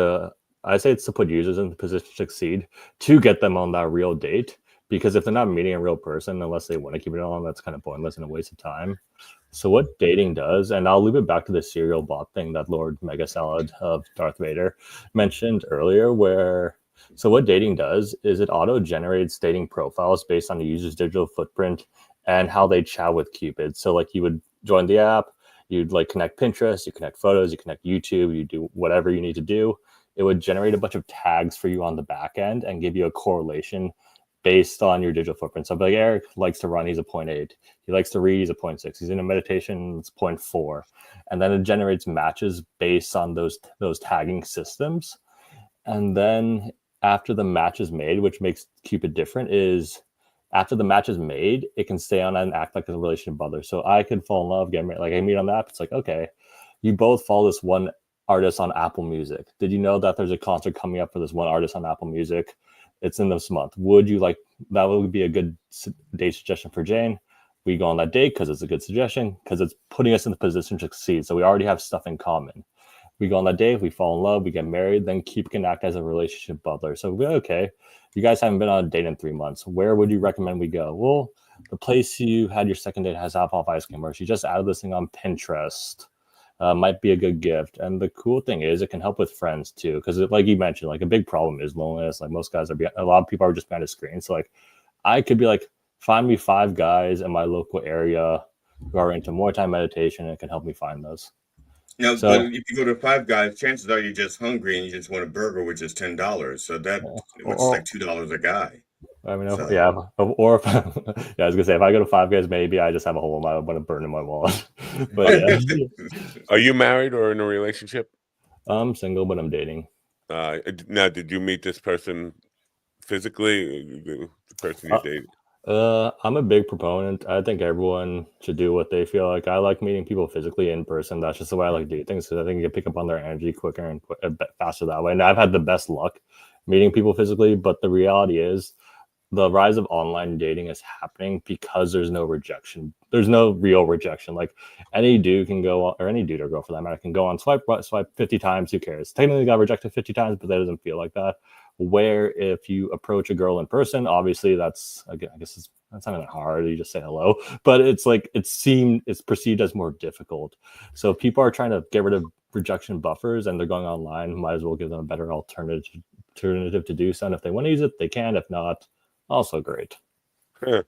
I say it's to put users in the position to succeed, to get them on that real date. Because if they're not meeting a real person, unless they want to keep it on, that's kind of pointless and a waste of time. So what dating does, and I'll leave it back to the serial bot thing that Lord Mega Salad of Darth Vader mentioned earlier, so what dating does is it auto-generates dating profiles based on the user's digital footprint and how they chat with Cupid. So like you would join the app, you'd like connect Pinterest, you connect photos, you connect YouTube, you do whatever you need to do. It would generate a bunch of tags for you on the back end and give you a correlation based on your digital footprint. So like Eric likes to run, he's a 0.8. He likes to read, he's a 0.6. He's in a meditation, it's 0.4. And then it generates matches based on those tagging systems. And then after the match is made, which makes Cupid different, is after the match is made, it can stay on and act like a relationship brother. So I could fall in love, get married, like I meet on the app. It's like, okay, you both follow this one artist on Apple Music. Did you know that there's a concert coming up for this one artist on Apple Music? It's in this month. Would you like, that would be a good date suggestion for Jane. We go on that date because it's a good suggestion, because it's putting us in the position to succeed. So we already have stuff in common. We go on that date, we fall in love, we get married, then Cupid can act as a relationship butler. So we're okay. You guys haven't been on a date in 3 months. Where would you recommend we go? Well, the place you had your second date has half-off ice cream, or she just added this thing on Pinterest. Might be a good gift. And the cool thing is it can help with friends too, because like you mentioned, like a big problem is loneliness. Like most guys a lot of people are just behind a screen. So like I could be like, find me 5 guys in my local area who are into Muay Thai meditation, and it can help me find those. Now, so, but if you go to 5 guys, chances are you're just hungry and you just want a burger, which is $10. So that it's like $2 a guy. I mean, so. Yeah, or if, yeah, I was gonna say if I go to 5 guys, maybe I just have a hole in my want to burn in my wallet. But yeah. Are you married or in a relationship? I'm single, but I'm dating. Now, did you meet this person physically? The person you dated? I'm a big proponent. I think everyone should do what they feel like. I like meeting people physically in person. That's just the way I like to do things, because I think you can pick up on their energy quicker and faster that way. And I've had the best luck meeting people physically, but the reality is the rise of online dating is happening because there's no rejection. There's no real rejection. Like any dude can go on, or any dude or girl for that matter can go on swipe 50 times. Who cares? Technically got rejected 50 times, but that doesn't feel like that. Where if you approach a girl in person, obviously that's, again, I guess that's not that hard. You just say hello, but it's like it's perceived as more difficult. So people are trying to get rid of rejection buffers, and they're going online. Might as well give them a better alternative to do so. And if they want to use it, they can. If not, also great. Huh.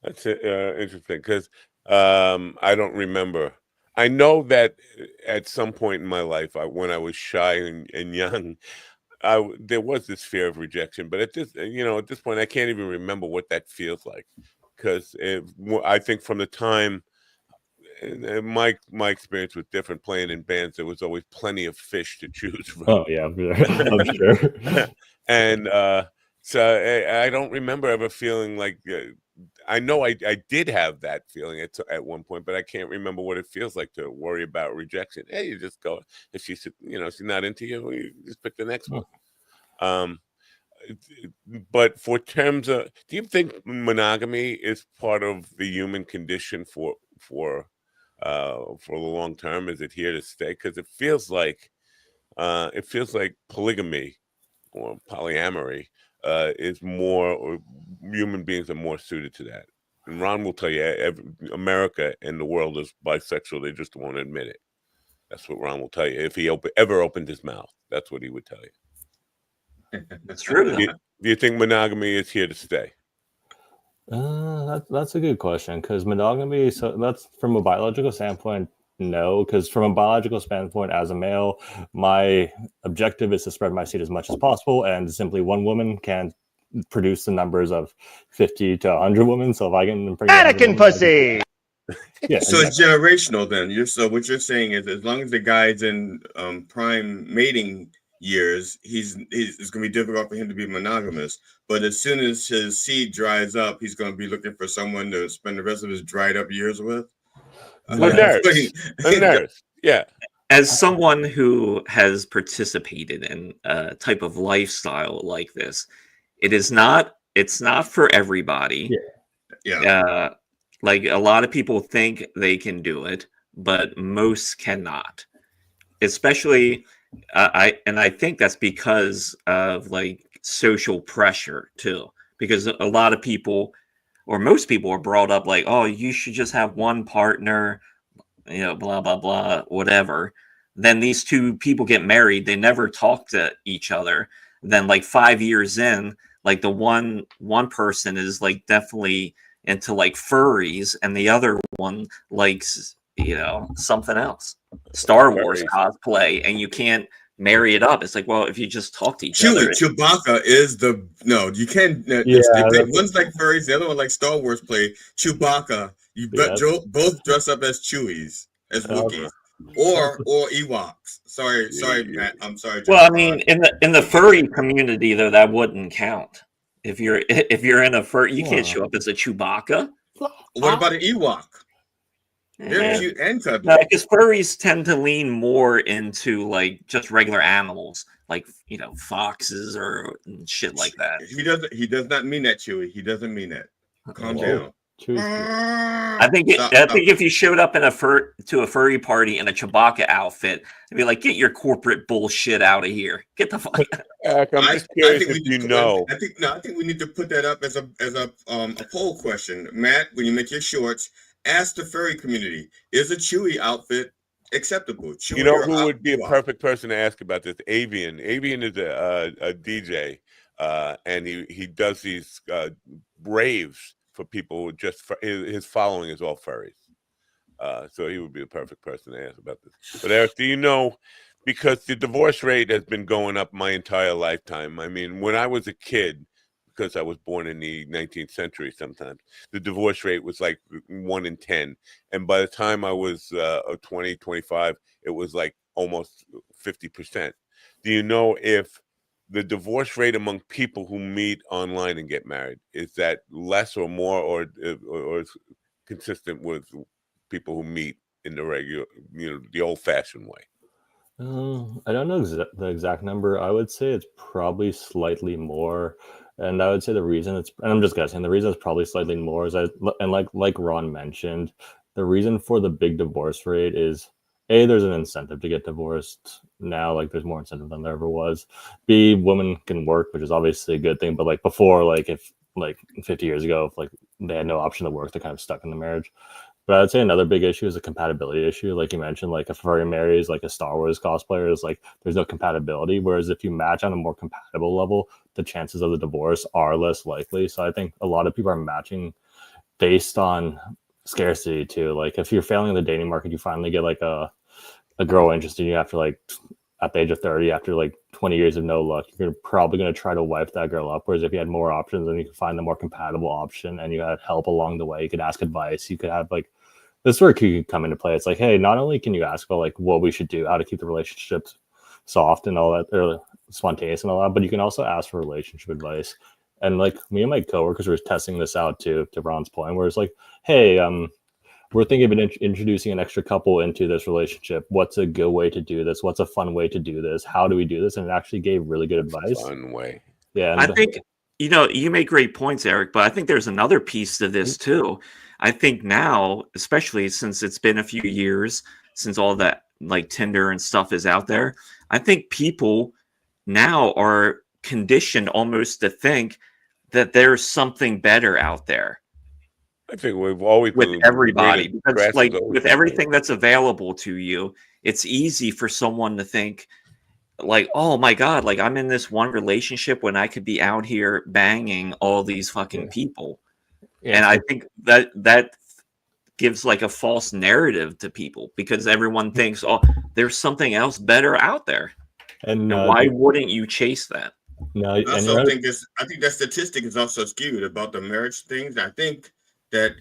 That's interesting, because I don't remember. I know that at some point in my life, when I was shy and young, there was this fear of rejection. But at this point, I can't even remember what that feels like, because I think from the time, my experience was different. Playing in bands, there was always plenty of fish to choose from. Oh yeah, I'm sure. And so I don't remember ever feeling like. I know I did have that feeling at one point, but I can't remember what it feels like to worry about rejection. Hey, you just go. If she's she's not into you, you just pick the next one. But for terms of, do you think monogamy is part of the human condition for the long term? Is it here to stay? Because it feels like polygamy or polyamory is more, or human beings are more suited to that. And Ron will tell you, America and the world is bisexual. They just won't admit it. That's what Ron will tell you. If he ever opened his mouth, that's what he would tell you. That's true. Do you think monogamy is here to stay? That's a good question, because monogamy, so that's from a biological standpoint, no, because from a biological standpoint, as a male, my objective is to spread my seed as much as possible, and simply one woman can produce the numbers of 50 to 100 women. So if I can impregnate Anakin pussy. Yeah, so it's generational then. So what you're saying is, as long as the guy's in prime mating years, it's going to be difficult for him to be monogamous. But as soon as his seed dries up, he's going to be looking for someone to spend the rest of his dried up years with. A nurse. Yeah. As someone who has participated in a type of lifestyle like this, it's not for everybody. Yeah. Like a lot of people think they can do it, but most cannot. Especially, I think that's because of like social pressure too. Because a lot of people, or most people, are brought up like, oh, you should just have one partner, blah blah blah, whatever. Then these two people get married, they never talk to each other. Then like 5 years in, like the one person is like definitely into like furries, and the other one likes something else, Star Wars cosplay, and you can't marry it up. It's like, well, if you just talk to each other. Chewbacca is you can't. One's like furries, the other one like Star Wars play. Chewbacca, both dress up as Chewies, as Wookiees, or Ewoks. Sorry, Matt. I'm sorry. Well, I mean, in the furry community though, that wouldn't count. If you're in a fur, you can't show up as a Chewbacca. What about an Ewok? They're cute and cuddly. No, because furries tend to lean more into like just regular animals, like foxes or shit like that. He does not mean that, Chewie. He doesn't mean that. Calm down. I think if you showed up in a furry party in a Chewbacca outfit, they'd be like, "Get your corporate bullshit out of here! Get the fuck!" I'm just curious if you know. I think we need to put that up as a poll question. Matt, when you make your shorts, ask the furry community: is a Chewie outfit acceptable? Chewie, you know who would be a perfect person to ask about this? Avian. Avian is a DJ, and he does these raves for people. His following is all furries, so he would be the perfect person to ask about this. But Eric, do you know? Because the divorce rate has been going up my entire lifetime. I mean, when I was a kid, because I was born in the 19th century, sometimes the divorce rate was like 1 in 10, and by the time I was 20, 25, it was like almost 50%. Do you know if the divorce rate among people who meet online and get married, is that less or more, or consistent with people who meet in the regular, the old-fashioned way? I don't know the exact number. I would say it's probably slightly more, and I would say the reason and I'm just guessing, the reason it's probably slightly more is like Ron mentioned, the reason for the big divorce rate is A, there's an incentive to get divorced now, like there's more incentive than there ever was. B, women can work, which is obviously a good thing, but like before, like if like 50 years ago, if like they had no option to work, they're kind of stuck in the marriage. But I would say another big issue is a compatibility issue. Like you mentioned, like if furry marries like a Star Wars cosplayer, is like there's no compatibility. Whereas if you match on a more compatible level, the chances of the divorce are less likely. So I think a lot of people are matching based on scarcity too. Like if you're failing in the dating market, you finally get like a girl interested in you after like at the age of 30, after like 20 years of no luck, you're probably going to try to wipe that girl up. Whereas if you had more options, then you could find the more compatible option and you had help along the way. You could ask advice. You could have like, this work could come into play. It's like, hey, not only can you ask about like what we should do, how to keep the relationships soft and all that, or spontaneous and all that, but you can also ask for relationship advice. And like me and my coworkers were testing this out too, to Ron's point, where it's like, hey, we're thinking of introducing an extra couple into this relationship. What's a good way to do this? What's a fun way to do this? How do we do this? And it actually gave really good advice. Fun way. Yeah. I think, you make great points, Eric, but I think there's another piece to this too. I think now, especially since it's been a few years since all that like Tinder and stuff is out there, I think people now are conditioned almost to think that there's something better out there. I think we've always with everybody, because like with everything that's available to you, it's easy for someone to think like, oh my God, like I'm in this one relationship when I could be out here banging all these fucking people. And I think that gives like a false narrative to people because everyone thinks, oh, there's something else better out there. And why wouldn't you chase that? No, I also think that statistic is also skewed about the marriage things. I think that,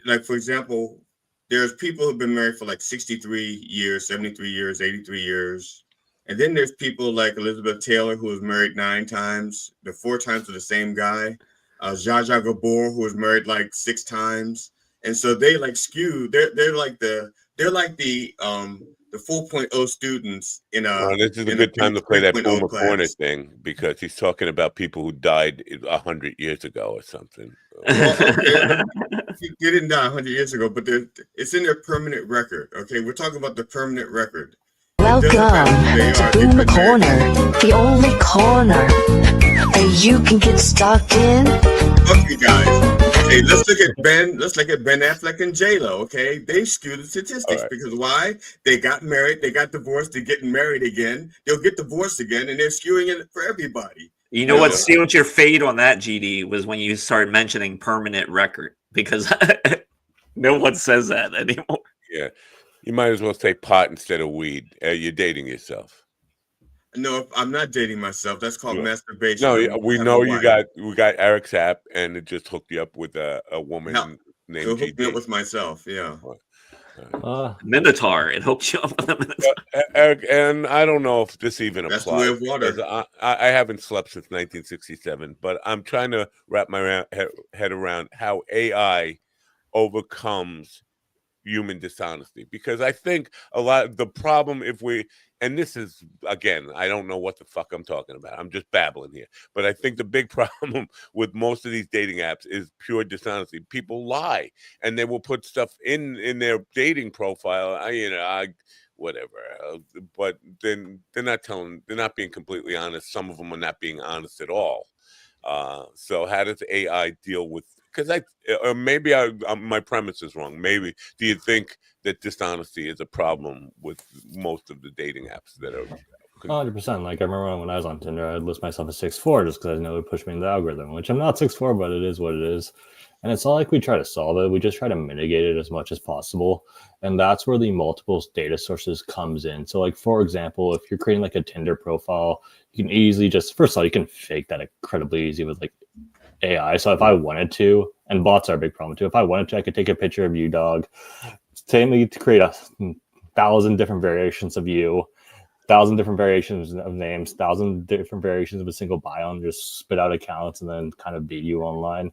like, for example, there's people who've been married for like 63 years, 73 years, 83 years. And then there's people like Elizabeth Taylor, who was married 9 times, the 4 times to the same guy. Zsa Zsa Gabor, who was married like 6 times. And so they like skew. They're like the 4.0 students in a. This is a good time to play that Boomer Corner thing because he's talking about people who died 100 years ago or something. Well, okay, they didn't die 100 years ago, but it's in their permanent record. Okay, we're talking about the permanent record. Welcome to Boomer Corner, the only corner that you can get stuck in. Okay, guys. Okay, let's look at Ben Affleck and J-Lo. Okay, they skew the statistics because why? They got married, they got divorced, they're getting married again. They'll get divorced again, and they're skewing it for everybody. You know what sealed your fate on that, GD, was when you started mentioning permanent record because no one says that anymore. Yeah, you might as well say pot instead of weed. You're dating yourself. No, I'm not dating myself. That's called masturbation. No, we know we got Eric's app, and it just hooked you up with a woman named It'll hook me up with myself. Yeah. Minotaur. It hooks you up with a Minotaur. Eric, and I don't know if this even That's applies. the way of water. I haven't slept since 1967, but I'm trying to wrap my head around how AI overcomes human dishonesty, because I think a lot of the problem, and this is, again, I don't know what the fuck I'm talking about, I'm just babbling here, but I think the big problem with most of these dating apps is pure dishonesty. People lie, and they will put stuff in their dating profile, whatever, but then they're not being completely honest. Some of them are not being honest at all. So how does AI deal with, because maybe my premise is wrong. Maybe, do you think that dishonesty is a problem with most of the dating apps that are 100%? Like, I remember when I was on Tinder, I'd list myself as 6'4" just because I know it would push me in the algorithm, which I'm not 6'4", but it is what it is. And it's not like we try to solve it. We just try to mitigate it as much as possible. And that's where the multiple data sources comes in. So, like, for example, if you're creating like a Tinder profile, you can easily just, first of all, you can fake that incredibly easy with like AI. So if I wanted to, and bots are a big problem too, if I wanted to, I could take a picture of you, dog, tell me to create 1,000 different variations of you, 1,000 different variations of names, 1,000 different variations of a single bio, and just spit out accounts and then kind of beat you online.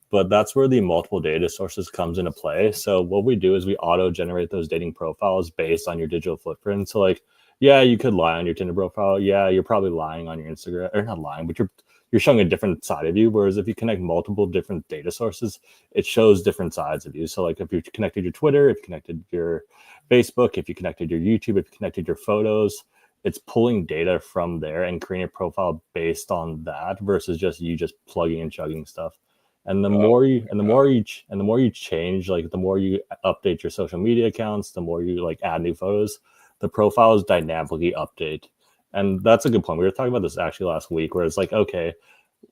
But that's where the multiple data sources comes into play. So what we do is we auto-generate those dating profiles based on your digital footprint. So like, yeah, you could lie on your Tinder profile. Yeah, you're probably lying on your Instagram, or not lying, but you're showing a different side of you. Whereas if you connect multiple different data sources, it shows different sides of you. So like if you connected your Twitter, if you connected your Facebook, if you connected your YouTube, if you connected your photos, it's pulling data from there and creating a profile based on that versus just plugging and chugging stuff. And the more you change, like the more you update your social media accounts, the more you like add new photos, the profiles dynamically update. And that's a good point. We were talking about this actually last week, where it's like, okay,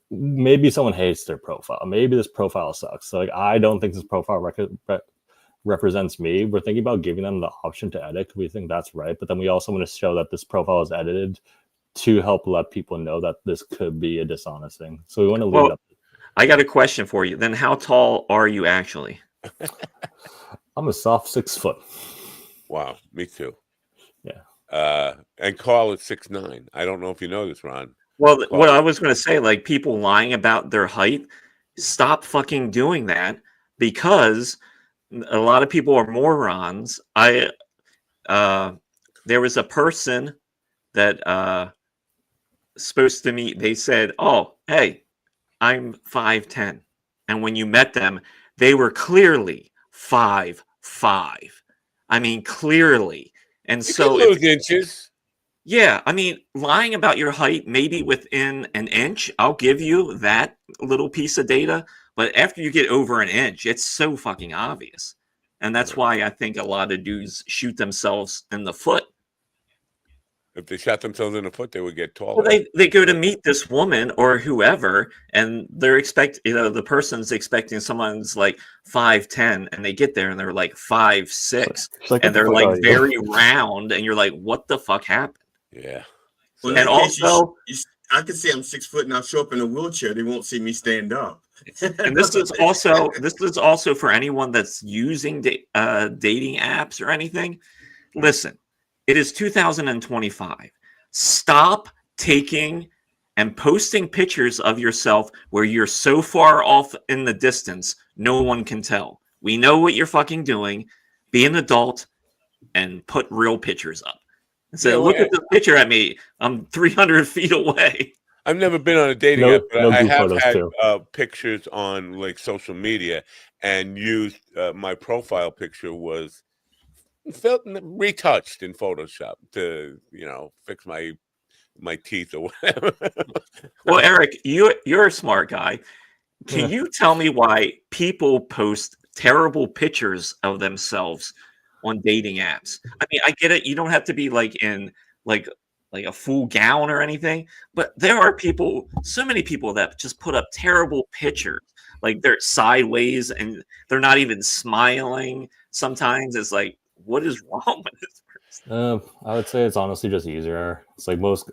maybe someone hates their profile. Maybe this profile sucks. So like, I don't think this profile represents me. We're thinking about giving them the option to edit. We think that's right. But then we also want to show that this profile is edited to help let people know that this could be a dishonest thing. So we want to leave it up. I got a question for you. Then how tall are you actually? I'm a soft 6 foot. Wow, me too. Yeah. And Carl is 6'9". I don't know if you know this, Ron. Well, what I was going to say, like people lying about their height, stop fucking doing that, because a lot of people are morons. There was a person that supposed to meet. They said, "Oh, hey, I'm 5'10", and when you met them, they were clearly 5'5". I mean, clearly. And you so can lose inches. Yeah, I mean, lying about your height, maybe within an inch, I'll give you that little piece of data. But after you get over an inch, it's so fucking obvious. And that's why I think a lot of dudes shoot themselves in the foot. If they shot themselves in the foot, they would get taller. Well, they go to meet this woman or whoever, and they're the person's expecting someone's like 5'10", and they get there and they're like 5'6", like, and they're like very round, and you're like, what the fuck happened? Yeah. Well, and also, I can say I'm 6 foot and I'll show up in a wheelchair. They won't see me stand up. And this is also for anyone that's using dating apps or anything. Listen, it is 2025. Stop taking and posting pictures of yourself where you're so far off in the distance, no one can tell. We know what you're fucking doing. Be an adult and put real pictures up. And say, look at this picture at me. I'm 300 feet away. I've never been on a dating app, but I have had pictures on like social media, and used my profile picture was retouched in Photoshop to fix my teeth or whatever. Well, Eric, you're a smart guy. Can you tell me why people post terrible pictures of themselves on dating apps? I mean, I get it. You don't have to be like in like a full gown or anything, but there are so many people that just put up terrible pictures. Like they're sideways and they're not even smiling. Sometimes it's like, what is wrong with this person? I would say it's honestly just easier. It's like most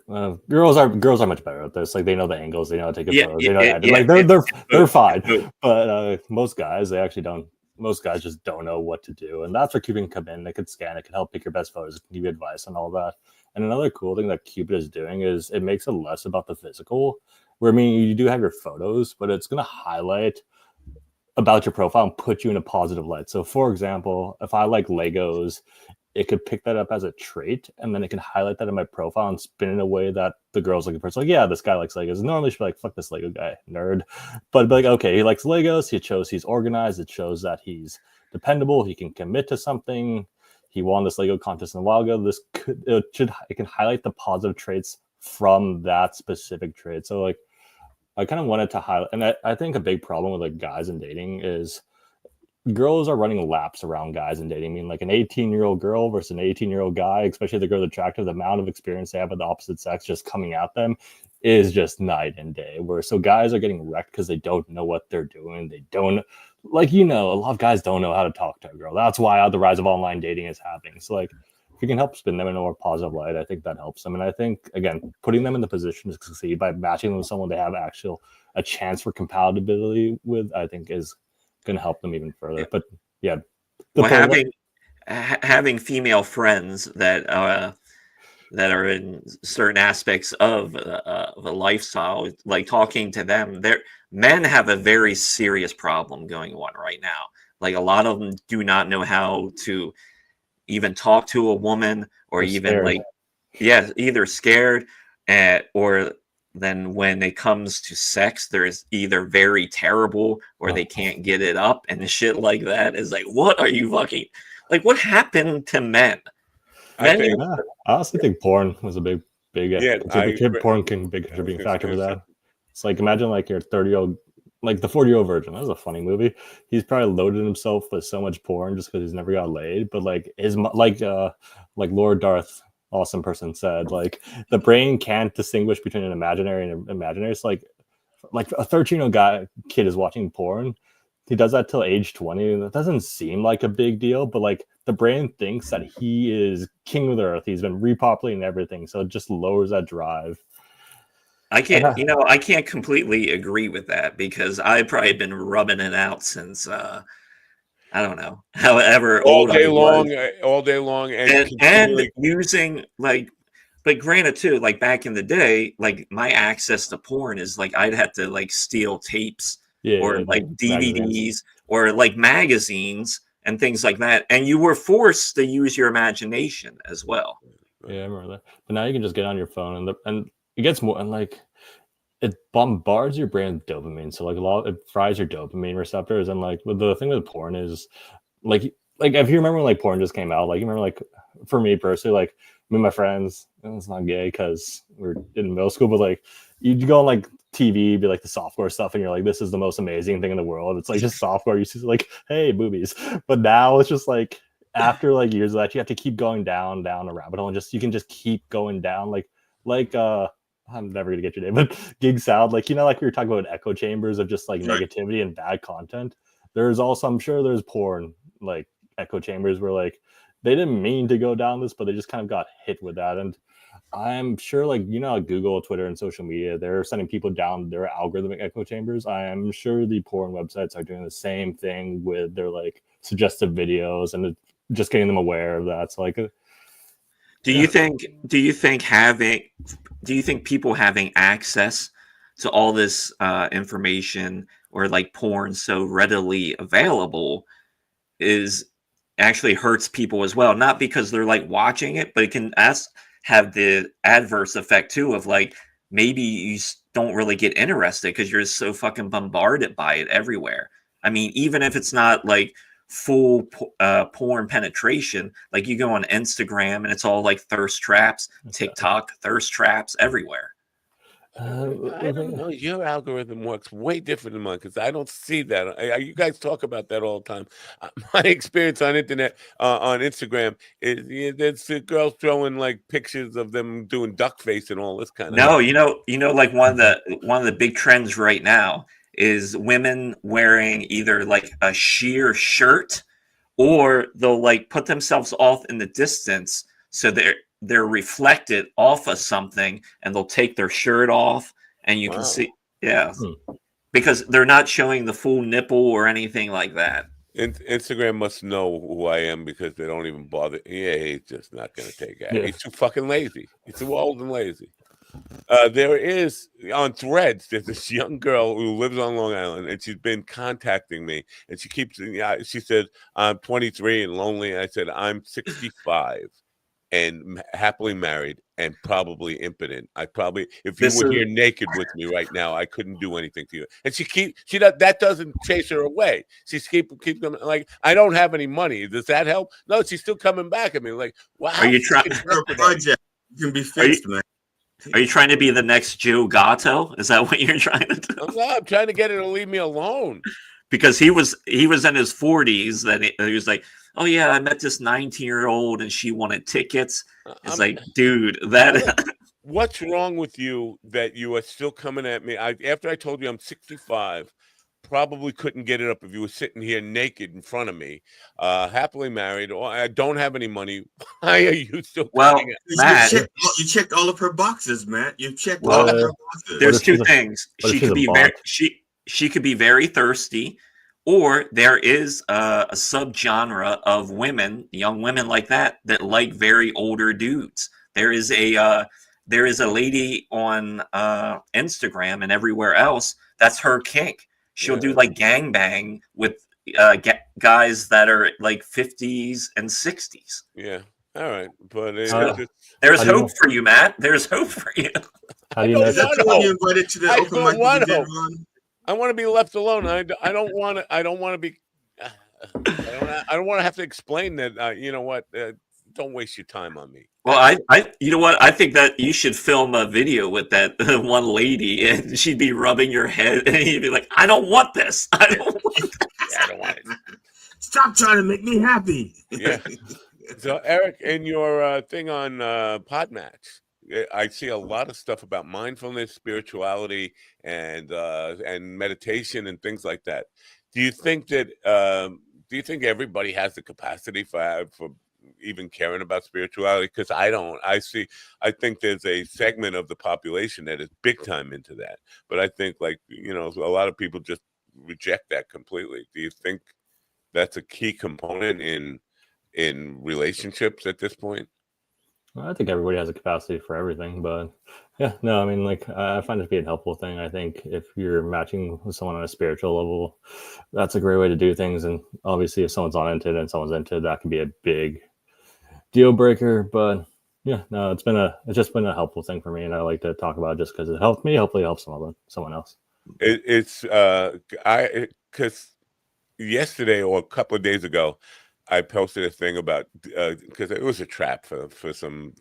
girls are much better at this. Like they know the angles, they know how to take photos, they know how to edit. Like they're fine. But most guys, they actually don't. Most guys just don't know what to do, and that's where Cupid can come in. It can scan, it can help pick your best photos, it can give you advice on all that. And another cool thing that Cupid is doing is it makes it less about the physical. Where I mean, you do have your photos, but it's going to highlight about your profile and put you in a positive light. So, for example, if I like Legos, it could pick that up as a trait, and then it can highlight that in my profile and spin in a way that the girl's looking for. It's like, yeah, this guy likes Legos. Normally, she'd be like, fuck this Lego guy, nerd. But be like, okay, he likes Legos. It shows he's organized. It shows that he's dependable. He can commit to something. He won this Lego contest in a while ago. It can highlight the positive traits from that specific trait. So, like, I kind of wanted to highlight, and I think a big problem with like guys in dating is girls are running laps around guys in dating. I mean, like an 18-year-old girl versus an 18-year-old guy, especially if the girl's attractive, the amount of experience they have with the opposite sex just coming at them is just night and day. So guys are getting wrecked because they don't know what they're doing. They don't, like, a lot of guys don't know how to talk to a girl. That's why the rise of online dating is happening. So, like, if you can help spin them in a more positive light, I think that helps them. And I think, again, putting them in the position to succeed by matching them with someone they have a chance for compatibility with, I think is going to help them even further. But yeah, having female friends that are in certain aspects of a lifestyle, like talking to them, men have a very serious problem going on right now. Like a lot of them do not know how to even talk to a woman, or even scared. Either scared, or then when it comes to sex, there's either very terrible or they can't get it up and shit like that. Is like, what are you fucking like? What happened to men? I honestly think porn was a big porn can big contributing factor for that. It's like, imagine like your 30-year-old, like the 40-year-old virgin. That was a funny movie. He's probably loaded himself with so much porn just because he's never got laid. But like like Lord Darth, awesome person, said, like, the brain can't distinguish between an imaginary and an imaginary. It's like a 13-year-old kid is watching porn. He does that till age 20. That doesn't seem like a big deal, but like the brain thinks that he is king of the earth. He's been repopulating everything, so it just lowers that drive. I can't completely agree with that, because I've probably been rubbing it out since I don't know, however all old day I long, was. all day long, and using like, but granted too, like back in the day, like my access to porn is like I'd have to like steal tapes or like DVDs magazines. Or like magazines and things like that, and you were forced to use your imagination as well. Yeah, I remember that. But now you can just get on your phone and it gets more, and like it bombards your brain with dopamine. So like it fries your dopamine receptors. And like the thing with porn is like if you remember when like porn just came out, like you remember like for me personally, like me and my friends, and it's not gay because we're in middle school, but like you'd go on like TV, be like the software stuff, and you're like, this is the most amazing thing in the world. It's like just software. You see like, hey, boobies. But now it's just like after like years of that, you have to keep going down a rabbit hole, and you can just keep going down. I'm never gonna get your name, but Gig Sound, like we were talking about echo chambers of just like negativity and bad content. There's also, I'm sure there's porn like echo chambers where like they didn't mean to go down this, but they just kind of got hit with that. And I'm sure like Google, Twitter, and social media, they're sending people down their algorithmic echo chambers. I am sure the porn websites are doing the same thing with their like suggestive videos and just getting them aware of that. So like do you think people having access to all this information or like porn so readily available is actually hurts people as well? Not because they're like watching it, but it can have the adverse effect too of like maybe you don't really get interested because you're so fucking bombarded by it everywhere. I mean, even if it's not like full porn penetration, like you go on Instagram and it's all like thirst traps, TikTok, thirst traps everywhere. I don't know. Your algorithm works way different than mine because I don't see that. You guys talk about that all the time. My experience on internet, on Instagram, is there's girls throwing like pictures of them doing duck face and all this kind of. No, like one of the big trends right now is women wearing either like a sheer shirt, or they'll like put themselves off in the distance so they're reflected off of something, and they'll take their shirt off and you can see, because they're not showing the full nipple or anything like that. Instagram must know who I am because they don't even bother. Yeah, he's just not going to take it. He's too fucking lazy. He's too old and lazy. There is on Threads. There's this young girl who lives on Long Island, and she's been contacting me. And she keeps. She said, "I'm 23 and lonely." And I said, "I'm 65 and happily married and probably impotent. I probably, if you were here naked with me right now, I couldn't do anything to you." And that doesn't chase her away. She keeps coming. Like, I don't have any money. Does that help? No, she's still coming back at me. Like, wow. Are you trying? Project can be fixed, man. Are you trying to be the next Joe Gatto? Is that what you're trying to do? I'm trying to get her to leave me alone. Because he was in his 40s, then he was like, "Oh yeah, I met this 19-year-old and she wanted tickets." It's like, dude, what's wrong with you that you are still coming at me? After I told you I'm 65, probably couldn't get it up if you were sitting here naked in front of me, happily married, or I don't have any money. Why are you still coming at me? Matt, you checked all of her boxes, Matt. You checked all of her boxes. There's two things. She could be very thirsty, or there is a subgenre of women, young women like that like very older dudes. There is a lady on Instagram and everywhere else. That's her kink. She'll do like gangbang with guys that are like 50s and 60s. Yeah. All right. But there's hope for you, Matt. There's hope for you. How do you know? You invited to the open mic you did run? I want to be left alone. I don't want to. I don't want to be. I don't want to have to explain that. You know what? Don't waste your time on me. Well, you know what? I think that you should film a video with that one lady, and she'd be rubbing your head, and you'd be like, "I don't want this. I don't want this. I don't want it. Stop trying to make me happy." Yeah. So, Eric, in your thing on Podmatch, I see a lot of stuff about mindfulness, spirituality, and meditation and things like that. Do you think that? Do you think everybody has the capacity for even caring about spirituality? Because I don't. I think there's a segment of the population that is big time into that. But I think, like, a lot of people just reject that completely. Do you think that's a key component in relationships at this point? I think everybody has a capacity for everything, but yeah, no, I mean, like, I find it to be a helpful thing. I think if you're matching with someone on a spiritual level, that's a great way to do things. And obviously, if someone's not into it and someone's into it, that can be a big deal breaker. But yeah, no, it's just been a helpful thing for me, and I like to talk about it just because it helped me. Hopefully, it helps someone else. Because yesterday or a couple of days ago, I posted a thing about because it was a trap for some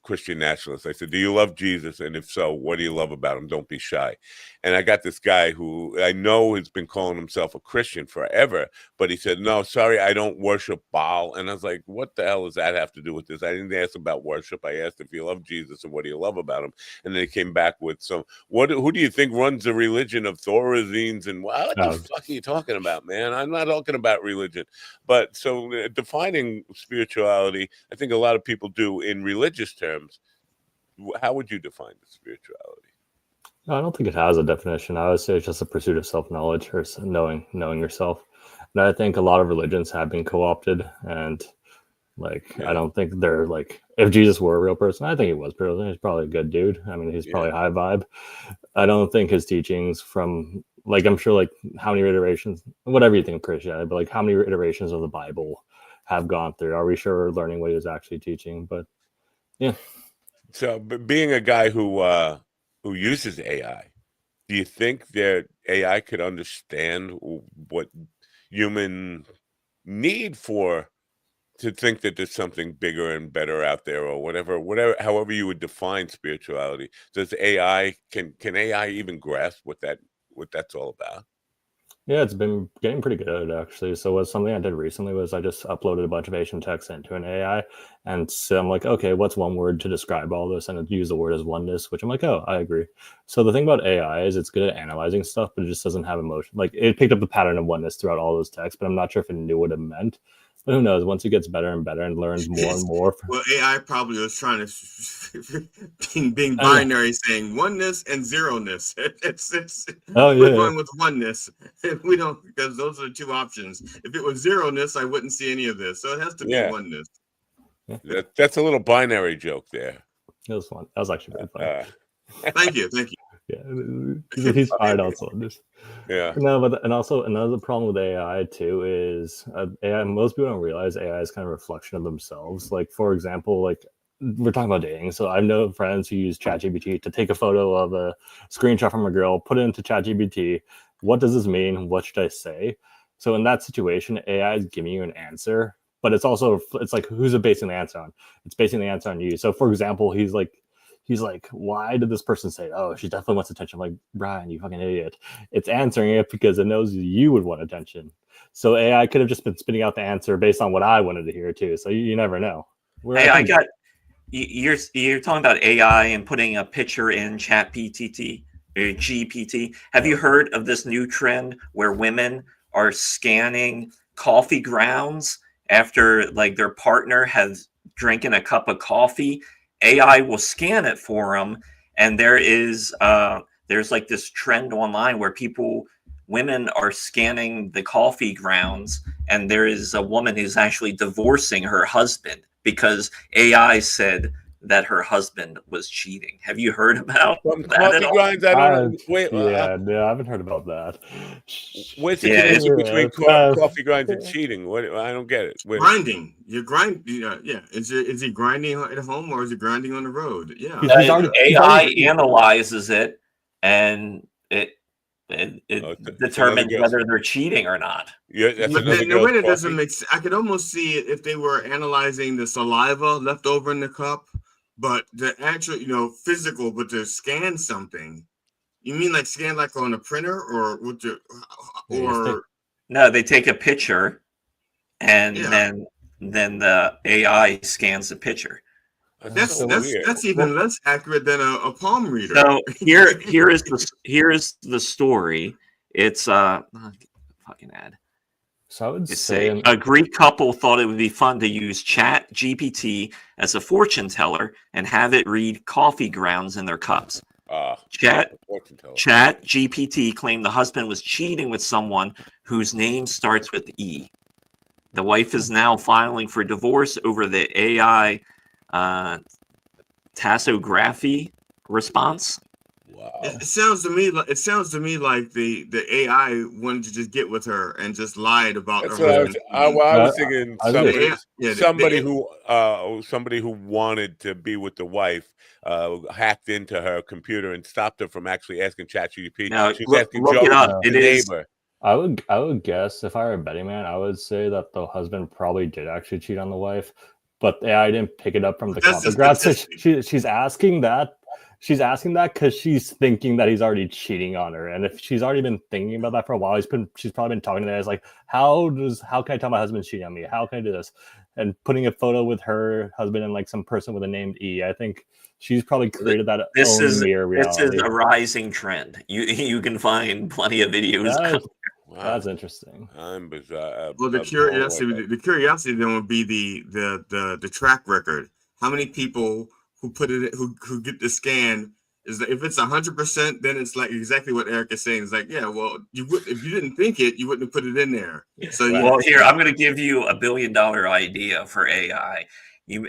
Christian nationalists. I said, "Do you love Jesus? And if so, what do you love about him? Don't be shy." And I got this guy who I know has been calling himself a Christian forever, but he said, "No, sorry, I don't worship Baal." And I was like, "What the hell does that have to do with this?" I didn't ask about worship. I asked if you love Jesus and what do you love about him. And then he came back with some. Who do you think runs the religion of Thorazines? And what the fuck are you talking about, man? I'm not talking about religion. But so defining spirituality, I think a lot of people do in religious terms. How would you define the spirituality? No, I don't think it has a definition. I would say it's just a pursuit of self-knowledge or knowing yourself. And I think a lot of religions have been co-opted, and I don't think they're like, if Jesus were a real person, I think he was real. He's probably a good dude. I mean, he's probably high vibe. I don't think his teachings from I'm sure how many iterations, whatever you think of Christianity, but how many iterations of the Bible have gone through. Are we sure we're learning what he was actually teaching? But yeah. So, but being a guy who uses AI, do you think that AI could understand what human need to think that there's something bigger and better out there, or whatever, however you would define spirituality? Does AI can AI even grasp what that's all about? Yeah, it's been getting pretty good actually. So something I did recently was I just uploaded a bunch of Asian text into an AI, and so I'm like, okay, what's one word to describe all this? And it used the word as oneness, which I'm like, oh, I agree. So the thing about AI is it's good at analyzing stuff, but it just doesn't have emotion. It picked up the pattern of oneness throughout all those texts, but I'm not sure if it knew what it meant. But who knows? Once it gets better and better and learns more and more. Well, AI probably was trying to being binary, saying oneness and zeroness. We're going with oneness. We don't, because those are the two options. If it was zeroness, I wouldn't see any of this. So it has to be oneness. That's a little binary joke there. That was fun. That was actually really fun. Thank you. Yeah, he's fired on cylinders. Yeah. No, and also another problem with AI too is AI. Most people don't realize AI is kind of a reflection of themselves. For example, we're talking about dating. So I know friends who use ChatGPT to take a photo of a screenshot from a girl, put it into ChatGPT. What does this mean? What should I say? So in that situation, AI is giving you an answer, but it's who's it basing the answer on? It's basing the answer on you. So for example, he's like, why did this person say, oh, she definitely wants attention? I'm like, Brian, you fucking idiot. It's answering it because it knows you would want attention. So AI could have just been spitting out the answer based on what I wanted to hear too. So you never know. You're talking about AI and putting a picture in GPT. Have you heard of this new trend where women are scanning coffee grounds after their partner has drinking a cup of coffee? AI will scan it for them, and there's this trend online where women are scanning the coffee grounds, and there is a woman who's actually divorcing her husband because AI said that her husband was cheating. Have you heard about that at all? I haven't heard about that. What's the connection between coffee grinds and cheating? I don't get it. Grinding. You're grinding. Yeah. Is he grinding at home or is he grinding on the road? Yeah. AI analyzes it, and it determines whether they're cheating or not. Yeah, but the way it doesn't make sense. I could almost see it if they were analyzing the saliva left over in the cup, but the actual, physical, but to scan something. You mean scan on a printer or with No, they take a picture, and then the AI scans the picture. That's even less accurate than a palm reader. So here is the story. It's fucking ad. So I would say a Greek couple thought it would be fun to use Chat GPT as a fortune teller and have it read coffee grounds in their cups. Chat GPT claimed the husband was cheating with someone whose name starts with E. The wife is now filing for divorce over the AI tassography response. Wow. It sounds to me like the AI wanted to just get with her and just lied about That's her. I was thinking somebody who wanted to be with the wife hacked into her computer and stopped her from actually asking ChatGPT. No, She's look asking it up. the neighbor. I would guess if I were a betting man, I would say that the husband probably did actually cheat on the wife, but the AI didn't pick it up from the common ground. So she's asking that. She's asking that because she's thinking that he's already cheating on her, and if she's already been thinking about that for a while, she's probably been talking to that. It's like, how can I tell my husband's cheating on me? How can I do this? And putting a photo with her husband and like some person with a name E. I think she's probably created that mirror reality. This is a rising trend. You can find plenty of videos. That's interesting. I'm bizarre. Well, the curiosity then would be the track record. How many people who put it who get the scan is that if it's 100%, then it's like exactly what Eric is saying. It's like, yeah, well, if you didn't think it, you wouldn't have put it in there. So well, here I'm going to give you $1 billion idea for AI. You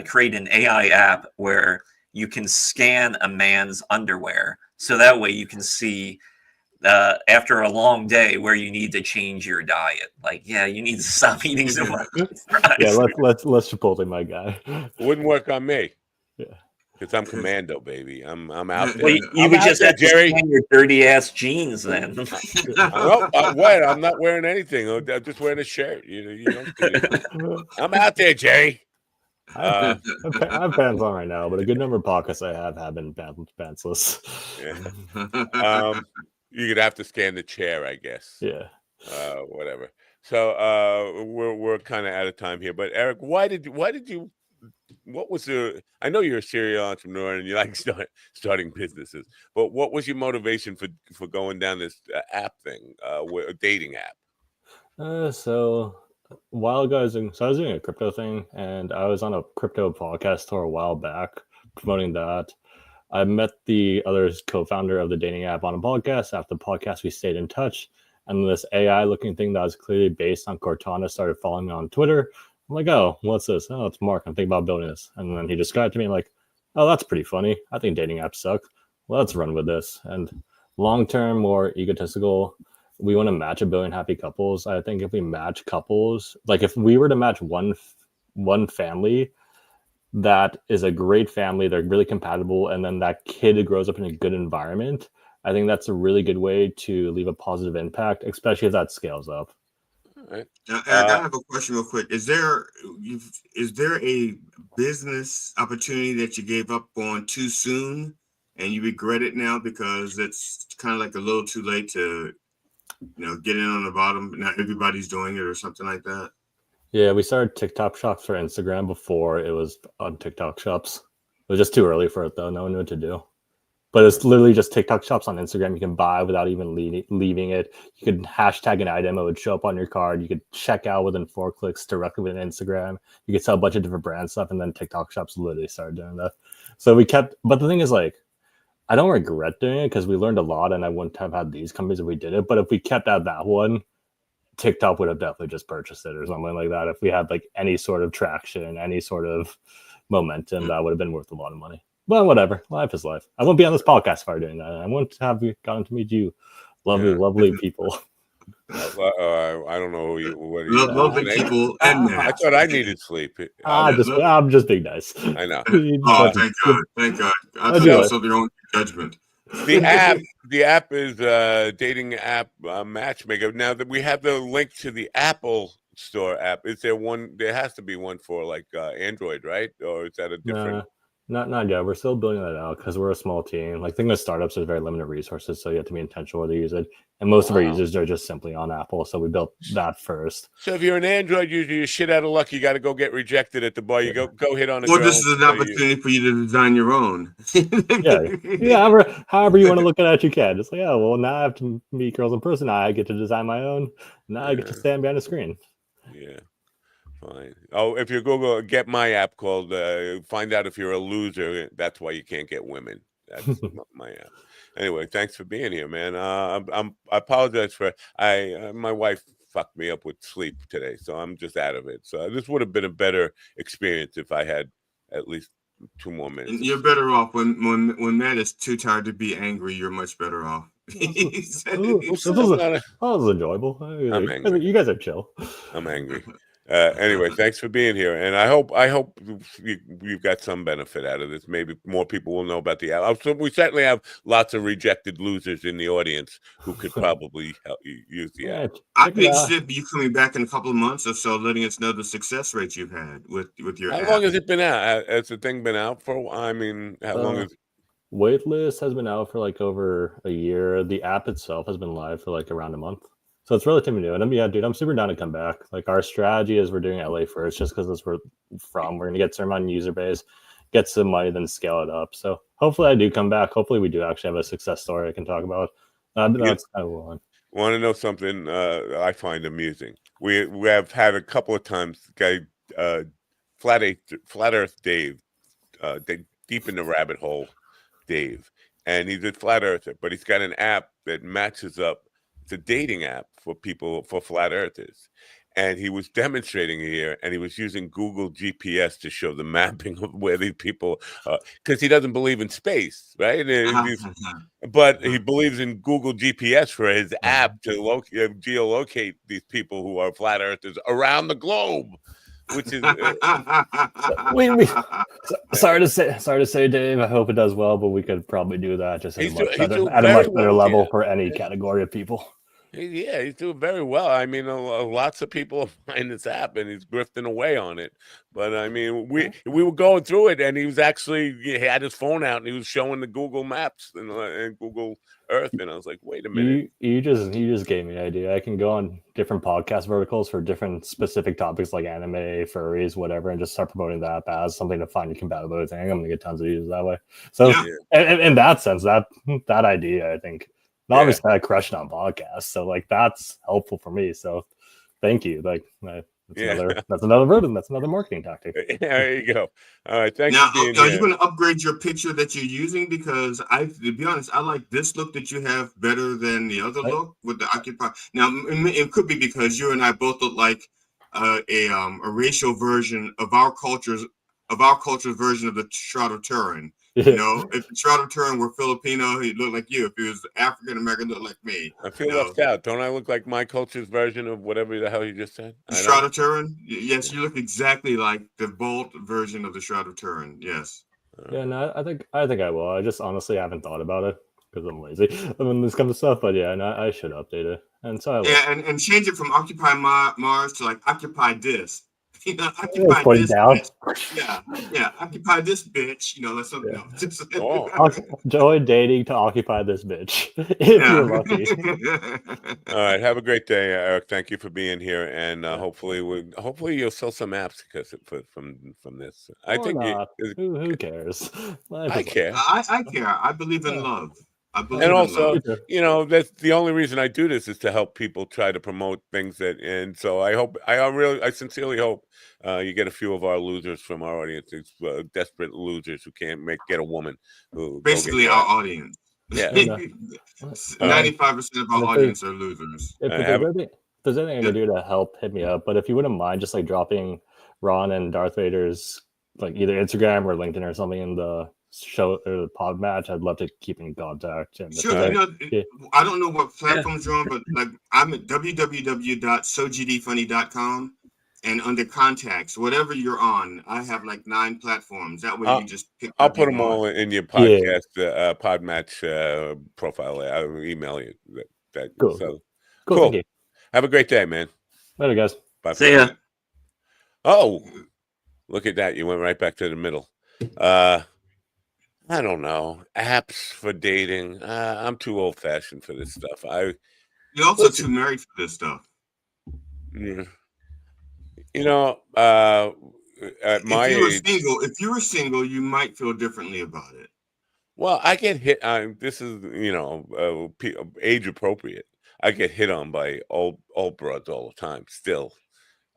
create an AI app where you can scan a man's underwear, so that way you can see after a long day where you need to change your diet. Like, yeah, you need to stop eating so much fries. Yeah, let's Chipotle my guy. Wouldn't work on me. Yeah. Because I'm commando, baby. I'm out there. Well, you would just have to scan your dirty ass jeans then. What? I'm not wearing anything. I'm just wearing a shirt. You don't see it. I'm out there, Jerry. I have pants on right now, but a good number of podcasts I have been pantsless. Yeah. You're gonna have to scan the chair, I guess. Yeah. Whatever. So we're kind of out of time here. But Eric, what was the? I know you're a serial entrepreneur and you like starting businesses, but what was your motivation for going down this app thing, a dating app? So a while ago, I was doing a crypto thing, and I was on a crypto podcast tour a while back promoting that. I met the other co-founder of the dating app on a podcast. After the podcast, we stayed in touch. And this AI-looking thing that was clearly based on Cortana started following me on Twitter. I'm like, oh, what's this? Oh, it's Mark. I'm thinking about building this. And then he described to me like, oh, that's pretty funny. I think dating apps suck. Well, let's run with this. And long-term, more egotistical, we want to match 1 billion happy couples. I think if we match couples, like if we were to match one family that is a great family, they're really compatible, and then that kid grows up in a good environment, I think that's a really good way to leave a positive impact, especially if that scales up. All right. Now, Eric, I have a question real quick. Is there a business opportunity that you gave up on too soon and you regret it now because it's kind of like a little too late to get in on the bottom? Not everybody's doing it or something like that. Yeah, we started TikTok shops for Instagram before it was on TikTok shops. It was just too early for it, though. No one knew what to do. But it's literally just TikTok shops on Instagram. You can buy without even leaving it. You could hashtag an item. It would show up on your card. You could check out within 4 clicks directly within Instagram. You could sell a bunch of different brand stuff. And then TikTok shops literally started doing that. So we kept, but the thing is, like, I don't regret doing it because we learned a lot and I wouldn't have had these companies if we did it. But if we kept at that one, TikTok would have definitely just purchased it or something like that. If we had like any sort of traction, any sort of momentum, that would have been worth a lot of money. But whatever, life is life. I won't be on this podcast if I were doing that. I wouldn't have gotten to meet you, lovely people. I don't know lovely people. And I thought I needed sleep. I'm just being nice. I know. Oh, thank God. I thought it was something wrong with judgment. The app is dating app matchmaker. Now that we have the link to the Apple Store app, is there one? There has to be one for like Android, right? Or is that a different? Not yet. We're still building that out because we're a small team. Like, thing with startups, there's very limited resources, so you have to be intentional where they use it. And most of our users are just simply on Apple, so we built that first. So if you're an Android user, you're shit out of luck. You got to go get rejected at the bar. You go hit on a. Well, this is an opportunity for you to design your own. Yeah. However you want to look at it, you can. It's like, oh, well, now I have to meet girls in person. Now I get to design my own. Now I get to stand behind a screen. Yeah. Fine. Oh, if you Google, get my app called Find Out If You're a Loser. That's why you can't get women. That's my app. Anyway, thanks for being here, man. I apologize for my wife fucked me up with sleep today, so I'm just out of it. So this would have been a better experience if I had at least 2 more minutes. And you're better off when Matt is too tired to be angry. You're much better off. This was enjoyable. I'm angry. You guys are chill. I'm angry. Anyway, thanks for being here, and I hope you've got some benefit out of this. Maybe more people will know about the app. So we certainly have lots of rejected losers in the audience who could probably help you use the app. I'd be interested in you coming back in a couple of months or so, letting us know the success rate you've had with your app. How long has it been out? Has the thing been out for? I mean, how long is? Waitlist has been out for like over a year. The app itself has been live for like around a month. So it's relatively new. And I'm super down to come back. Like our strategy is we're doing LA first just because that's where we're from. We're going to get some on user base, get some money, then scale it up. So hopefully I do come back. Hopefully we do actually have a success story I can talk about. That's kind of one. Want to know something I find amusing? We have had a couple of times, guy, Flat Earth Dave, deep in the rabbit hole, Dave, and he's a flat earther, but he's got an app that matches up. It's a dating app for people, for flat earthers. And he was demonstrating here, and he was using Google GPS to show the mapping of where these people, because he doesn't believe in space, right? But he believes in Google GPS for his app to geolocate these people who are flat earthers around the globe. Which is sorry to say, Dave. I hope it does well, but we could probably do that just at a much better level for any category of people. Yeah, he's doing very well. I mean, lots of people are buying this app, and he's grifting away on it. But I mean, we were going through it, and he had his phone out, and he was showing the Google Maps and Google Earth, and I was like, wait a minute. You just gave me an idea. I can go on different podcast verticals for different specific topics like anime, furries, whatever, and just start promoting the app as something to find compatibility. I'm going to get tons of users that way. So in that sense, that idea, I think. Obviously, I crushed on podcasts, so like that's helpful for me. So, thank you. Like, that's another version. That's another marketing tactic. There you go. All right, thanks. Now, are you going to upgrade your picture that you're using? Because to be honest, I like this look that you have better than the other look with the Occupy. Now, it could be because you and I both look like a racial version of our culture's version of the Shroud of Turin. You know, if Shroud of Turin were Filipino, he'd look like you. If he was African American, look like me. I feel left out. Don't I look like my culture's version of whatever the hell you just said? Shroud of Turin? Yes, you look exactly like the bold version of the Shroud of Turin. Yes. Yeah, no, I think I will. I just honestly haven't thought about it because I'm lazy when this comes to stuff. But yeah, no, I should update it. And so and change it from Occupy Mars to like Occupy this. You know, occupy this bitch. Yeah, occupy this bitch. You know, that's something else. Join dating to occupy this bitch. If you're lucky. All right, have a great day, Eric. Thank you for being here, and hopefully you'll sell some apps because from this. I think who cares? I care. I care. I believe in love. And also, you know, that's the only reason I do this is to help people try to promote things and so I sincerely hope you get a few of our losers from our audience, desperate losers who can't get a woman. Basically, our audience. Yeah, 95% of our audience are losers. If there's anything I can do to help, hit me up. But if you wouldn't mind, just like dropping Ron and Darth Vader's like either Instagram or LinkedIn or something in the show or the pod match, I'd love to keep in contact. Sure. I don't know what platforms you're on, but like I'm at www.sogdfunny.com, and under contacts, whatever you're on, I have like 9 platforms. That way you just pick. I'll put them all in your podcast pod match profile. I'll email you that. Cool. So, cool. Have a great day, man. Later, guys. Bye. See ya. Oh, look at that! You went right back to the middle. I don't know. Apps for dating. I'm too old-fashioned for this stuff. You're also too married for this stuff. Yeah. You know, at my age, if you were single, you might feel differently about it. Well, I get hit. This is, you know, age appropriate. I get hit on by old broads all the time. Still,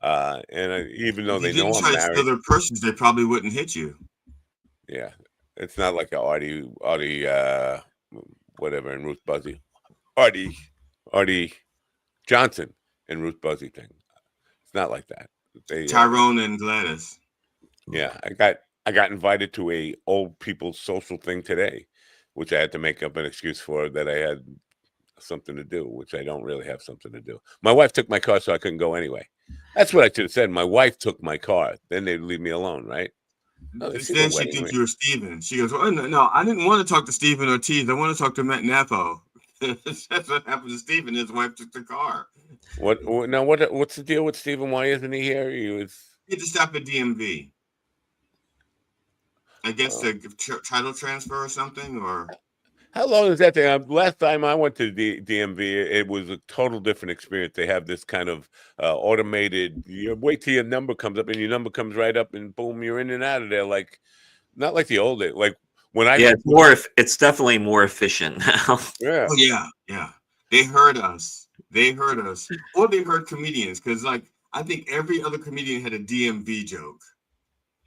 and even though they know I'm married, to other persons, they probably wouldn't hit you. Yeah. It's not like a Artie, whatever, and Ruth Buzzy, Artie Johnson and Ruth Buzzy thing. It's not like that. Tyrone and Gladys. Yeah, I got invited to a old people's social thing today, which I had to make up an excuse for that I had something to do, which I don't really have something to do. My wife took my car, so I couldn't go anyway. That's what I should have said. My wife took my car. Then they'd leave me alone, right? Oh, then she thinks you were Steven. She goes, oh, no, I didn't want to talk to Stephen Ortiz. I want to talk to Matt Napo. That's what happened to Stephen. His wife took the car. What's the deal with Stephen? Why isn't he here? He had to stop at DMV. I guess the title transfer or something, or... How long is that thing? Last time I went to the DMV, it was a total different experience. They have this kind of automated. You wait till your number comes up, and your number comes right up, and boom, you're in and out of there. Like, not like the old days. Like when I it's definitely more efficient now. Yeah, oh, yeah. They heard us. Or they heard comedians, because like I think every other comedian had a DMV joke.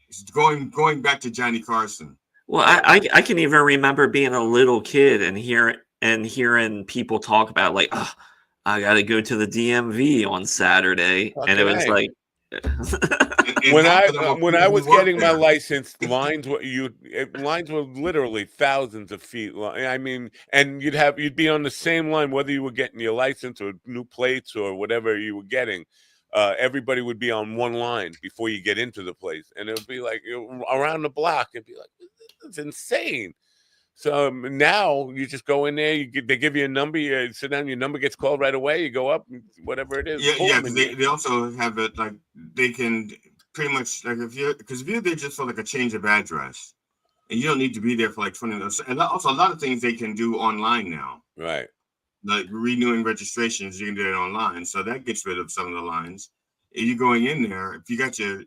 It's going back to Johnny Carson. Well, I can even remember being a little kid and hearing people talk about like, oh, I got to go to the DMV on Saturday, and it was like when I was getting my license, lines were literally thousands of feet long. I mean, and you'd be on the same line whether you were getting your license or new plates or whatever you were getting. Everybody would be on one line before you get into the place, and it would be like around the block. It'd be like, it's insane. So now you just go in there, they give you a number, you sit down, your number gets called right away, you go up, whatever it is. Yeah, they also have it like they can pretty much like if you're there just for like a change of address, and you don't need to be there for like 20 minutes. And also a lot of things they can do online now. Right. Like renewing registrations, you can do it online, so that gets rid of some of the lines. If you're going in there, if you got your,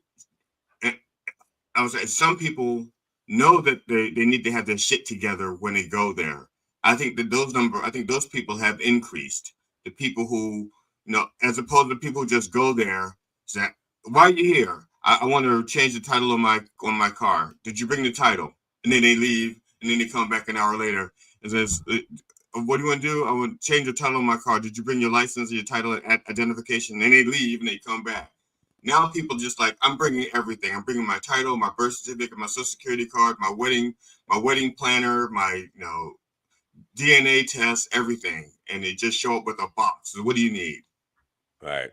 I was like, some people know that they need to have their shit together when they go there. I think that those people have increased. The people who, as opposed to people who just go there, say, why are you here? I want to change the title on my car. Did you bring the title? And then they leave, and then they come back an hour later and says, what do you want to do? I want to change the title on my car. Did you bring your license or your title and identification? And then they leave and they come back. Now people just like, I'm bringing everything. I'm bringing my title, my birth certificate, my social security card, my wedding planner, my DNA test, everything. And they just show up with a box. So what do you need? Right.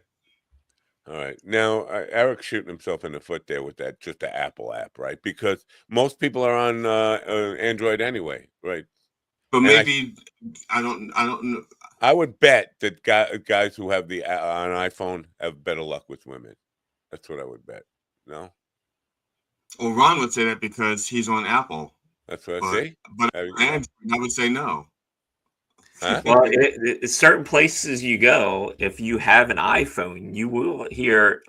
All right. Now, Eric's shooting himself in the foot there with that, just the Apple app, right? Because most people are on Android anyway, right? But maybe I don't know. I would bet that guys who have on iPhone have better luck with women. That's what I would bet. No? Well, Ron would say that because he's on Apple. That's what I say. But Android, I would say no. Huh? Well, certain places you go, if you have an iPhone, you will hear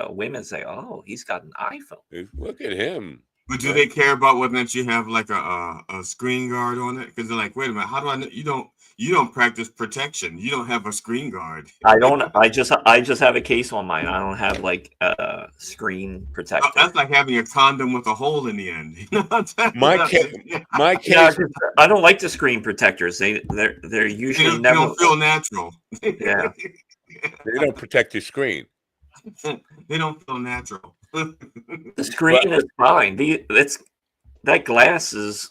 women say, "Oh, he's got an iPhone. Look at him." But do they care about whether or not you have like a screen guard on it? Because they're like, wait a minute, how do I know you don't practice protection? You don't have a screen guard. I don't. I just have a case on mine. I don't have like a screen protector. That's like having a condom with a hole in the end. My case. Yeah, I don't like the screen protectors. They're usually they don't feel natural. Yeah. They don't protect your screen. They don't feel natural. The screen is fine. That glass is.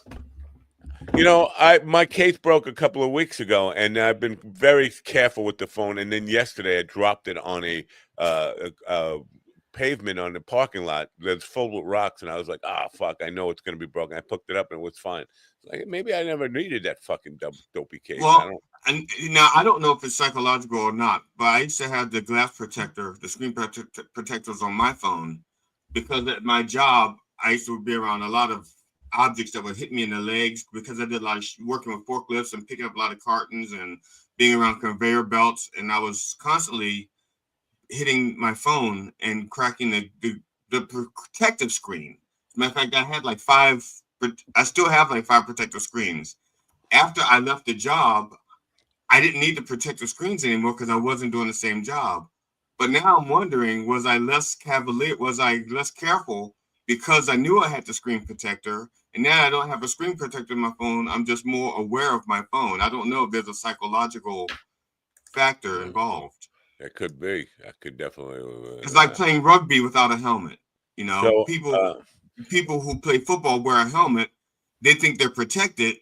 My case broke a couple of weeks ago, and I've been very careful with the phone. And then yesterday, I dropped it on a pavement on the parking lot that's full with rocks, and I was like, fuck, I know it's going to be broken. I picked it up, and it was fine. Like, maybe I never needed that fucking dopey case. Well, I don't know if it's psychological or not, but I used to have the glass protector, the screen protectors on my phone, because at my job, I used to be around a lot of objects that would hit me in the legs because I did a lot of working with forklifts and picking up a lot of cartons and being around conveyor belts. And I was constantly hitting my phone and cracking the protective screen. As a matter of fact, I had like I still have like 5 protective screens. After I left the job, I didn't need the protective screens anymore because I wasn't doing the same job. But now I'm wondering, was I less cavalier? Was I less careful because I knew I had the screen protector, and now I don't have a screen protector in my phone? I'm just more aware of my phone. I don't know if there's a psychological factor involved. It could be. I could definitely. It's like playing rugby without a helmet. So, people who play football wear a helmet. They think they're protected,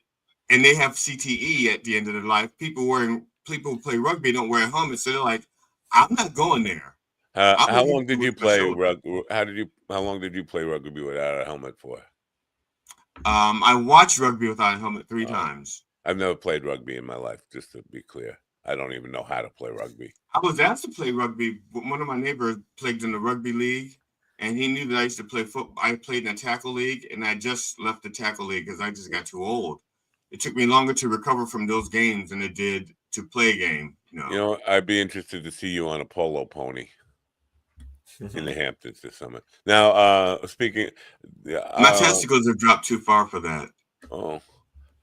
and they have CTE at the end of their life. People who play rugby don't wear a helmet, so they're like, I'm not going there. How long did you play rugby? How long did you play rugby without a helmet for? I watched rugby without a helmet 3 times. I've never played rugby in my life, just to be clear. I don't even know how to play rugby. I was asked to play rugby. One of my neighbors played in the rugby league, and he knew that I used to play football. I played in a tackle league, and I just left the tackle league because I just got too old. It took me longer to recover from those games than it did to play a game. You know, I'd be interested to see you on a polo pony in the Hamptons this summer. Now, speaking, my testicles have dropped too far for that. Oh,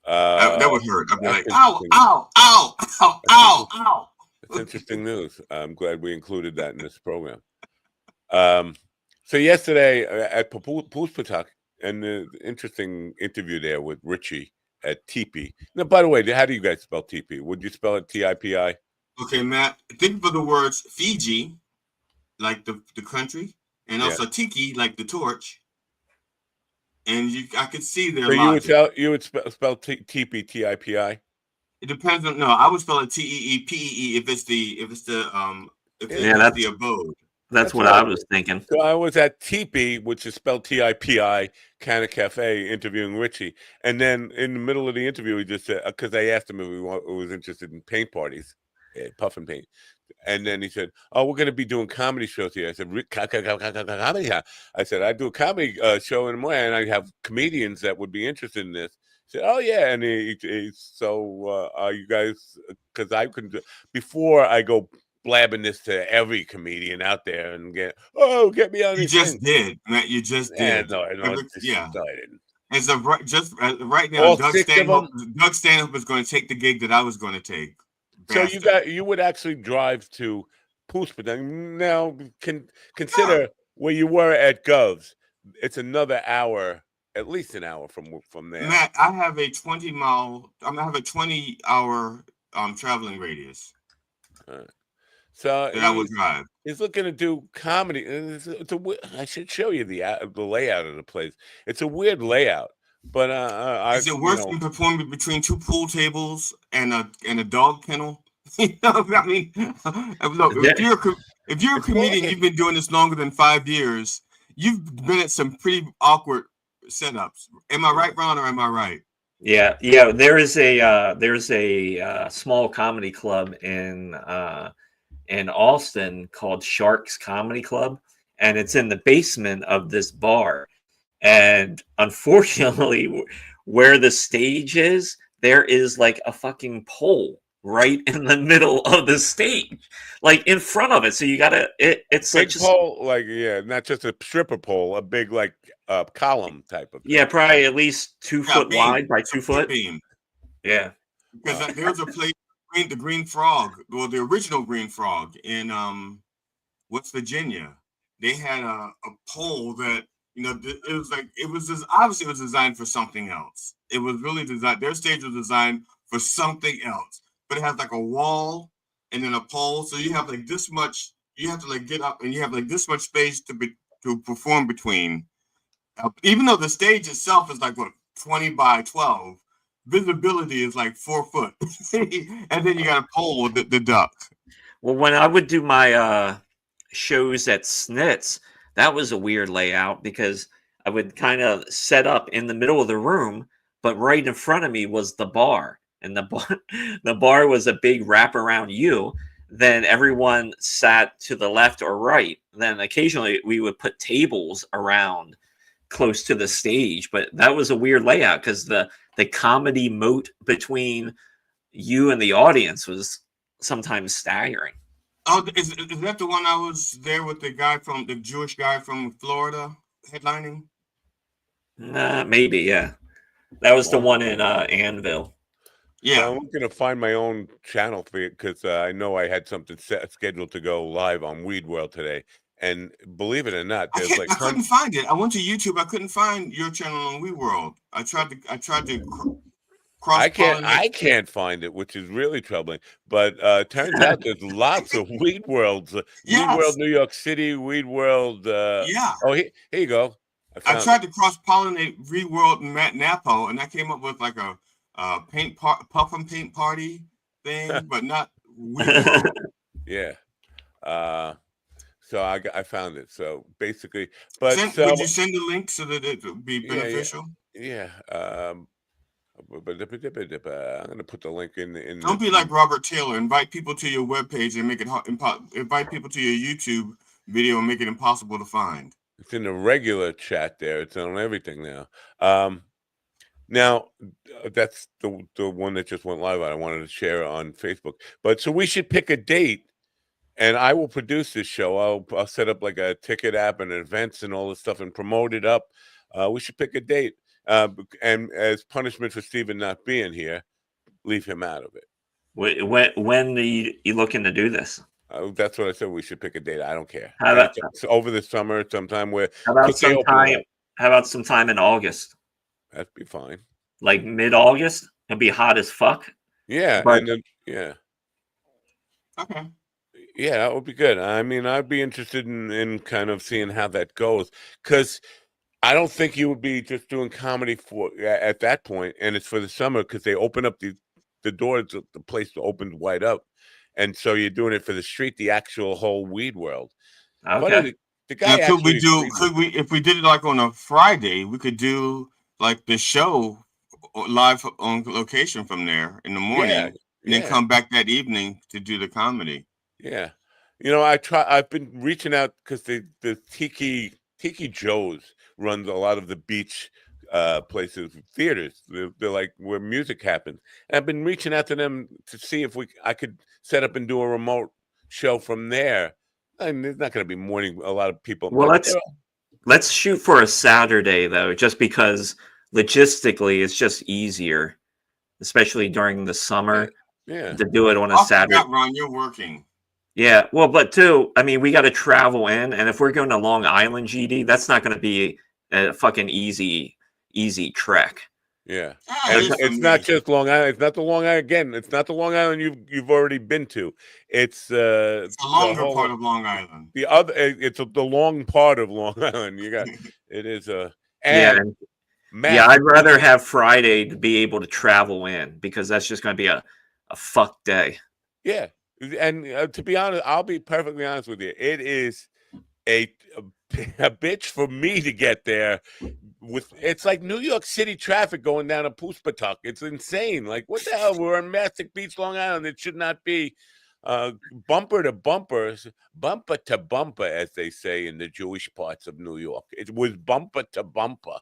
that would hurt. I'd be like, ow, ow, ow, ow, ow, ow. That's interesting news. I'm glad we included that in this program. So yesterday at Puspatak, and the interesting interview there with Richie at TP. Now, by the way, how do you guys spell TP? Would you spell it TIPI? Okay, Matt. Think of the words Fiji, like the country, and also Tiki, like the torch. And I could see their logic. You would spell TP TIPI. It depends on I would spell it TEEPEE if it's the abode. That's what I was thinking. So I was at TP, which is spelled TIPI, Canna Cafe, interviewing Richie, and then in the middle of the interview, he just said, because I asked him if he was interested in paint parties, puff and paint, and then he said, "Oh, we're going to be doing comedy shows here." I said, "Comedy?" I said, "I do a comedy show in the morning, and I have comedians that would be interested in this." He said, "Oh yeah," and are you guys? Because I couldn't before I go blabbing this to every comedian out there and get me on. You just did, Matt. You just did. No, I didn't. As of right now, Doug Stanhope is going to take the gig that I was going to take. So you would actually drive to Puspatak. Now consider where you were at Gov's. It's another hour, at least an hour from there. Matt, I have a 20-hour traveling radius. So that I would drive. He's looking to do comedy. I should show you the layout of the place. It's a weird layout, but is it worse than performing between 2 pool tables and a dog kennel? You know, I mean, look, if you're a comedian, you've been doing this longer than 5 years. You've been at some pretty awkward setups. Am I right, Ron, or am I right? Yeah. There's a small comedy club in Austin called Sharks Comedy Club, and it's in the basement of this bar. And unfortunately, where the stage is, there is like a fucking pole right in the middle of the stage, like in front of it. So you gotta, it's big such pole, not just a stripper pole, a big column type of thing. Yeah, probably at least 2 foot wide by 2 foot. Beam. Yeah, because there's a place, the Green Frog, well, the original Green Frog in West Virginia. They had a pole that it was obviously it was designed for something else. It was really designed. Their stage was designed for something else, but it has like a wall and then a pole. So you have like this much. You have to like get up and you have like this much space to perform between. Even though the stage itself is like 20 by 12, visibility is like 4 foot, and then you got a pole with the duck. Well, when I would do my shows at Snitz, that was a weird layout because I would kind of set up in the middle of the room, but right in front of me was the bar, and the bar was a big wraparound U. Then everyone sat to the left or right. Then occasionally we would put tables around close to the stage, but that was a weird layout because the comedy moat between you and the audience was sometimes staggering. Oh, is that the one I was there with the Jewish guy from Florida headlining? Maybe, yeah. That was the one in Annville. Yeah, I'm going to find my own channel for it because I know I had something scheduled to go live on Weed World today. And believe it or not, there's I couldn't find it. I went to YouTube. I couldn't find your channel on Weed World. I tried to cross. I can't find it, which is really troubling. But turns out there's lots of Weed Worlds. Yes. Weed World, New York City. Weed World. Yeah. Oh, here you go. I tried to cross pollinate Weed World and Matt Napo, and I came up with like a puff and paint party thing, but not Weed World. Yeah. So I found it. So basically, but would you send the link so that it would be beneficial? Yeah. I'm going to put the link in. Don't be like Robert Taylor. Invite people to your webpage and make it invite people to your YouTube video and make it impossible to find. It's in the regular chat there. It's on everything now. Now, that's the one that just went live. I wanted to share on Facebook. But so we should pick a date, and I will produce this show. I'll set up like a ticket app and events and all this stuff and promote it up. We should pick a date. And as punishment for Stephen not being here, leave him out of it. When are you looking to do this? That's what I said. We should pick a date. I don't care. It's over the summer, sometime where. How about sometime in August? That'd be fine. Like mid-August, it'll be hot as fuck. Yeah, but, yeah. Okay. Yeah, that would be good. I mean, I'd be interested in kind of seeing how that goes, because I don't think you would be just doing comedy at that point, and it's for the summer because they open up the doors, the place opened wide up, and so you're doing it for the street, the actual whole weed world. Okay. The guy now, could we if we did it like on a Friday, we could do like the show live on location from there in the morning, and then come back that evening to do the comedy. Yeah, I've been reaching out because the Tiki Joe's runs a lot of the beach places, theaters. They're like where music happens. And I've been reaching out to them to see if I could set up and do a remote show from there. I mean, there's not going to be a lot of people. Well, let's shoot for a Saturday though, just because logistically it's just easier, especially during the summer, to do it on a Saturday. Ron, you're working. Yeah, well, but too, I mean, we got to travel in, and if we're going to Long Island, GD, that's not going to be a fucking easy trek. Yeah, it's not just Long Island. It's not the Long Island again. It's not the Long Island you've already been to. It's the longer part of Long Island. The other, it's the long part of Long Island. You got it is I'd rather have Friday to be able to travel in because that's just going to be a fuck day. Yeah. And to be honest, I'll be perfectly honest with you. It is a bitch for me to get there. It's like New York City traffic going down to Puspatuck. It's insane. Like, what the hell? We're on Mastic Beach, Long Island. It should not be bumper to bumper, bumper to bumper, as they say in the Jewish parts of New York. It was bumper to bumper.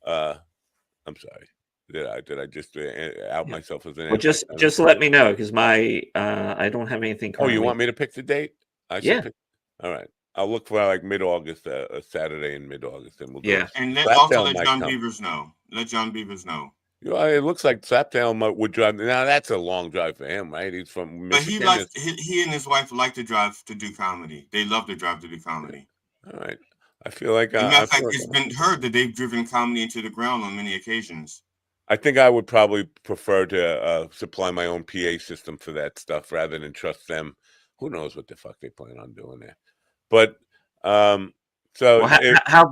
I'm sorry. Did I just out myself as an? Well, just let me know because I don't have anything. Oh, you want me to pick the date? All right. I'll look for like mid-August, a Saturday in mid-August, and we'll do it. And also let John Beavers know. Let John Beavers know. It looks like Slaptail would drive. Now that's a long drive for him, right? He's from Michigan. But he and his wife like to drive to do comedy. They love to drive to do comedy. All right. I feel like in fact, it's been heard that they've driven comedy into the ground on many occasions. I think I would probably prefer to supply my own PA system for that stuff rather than trust them. Who knows what the fuck they plan on doing there? But how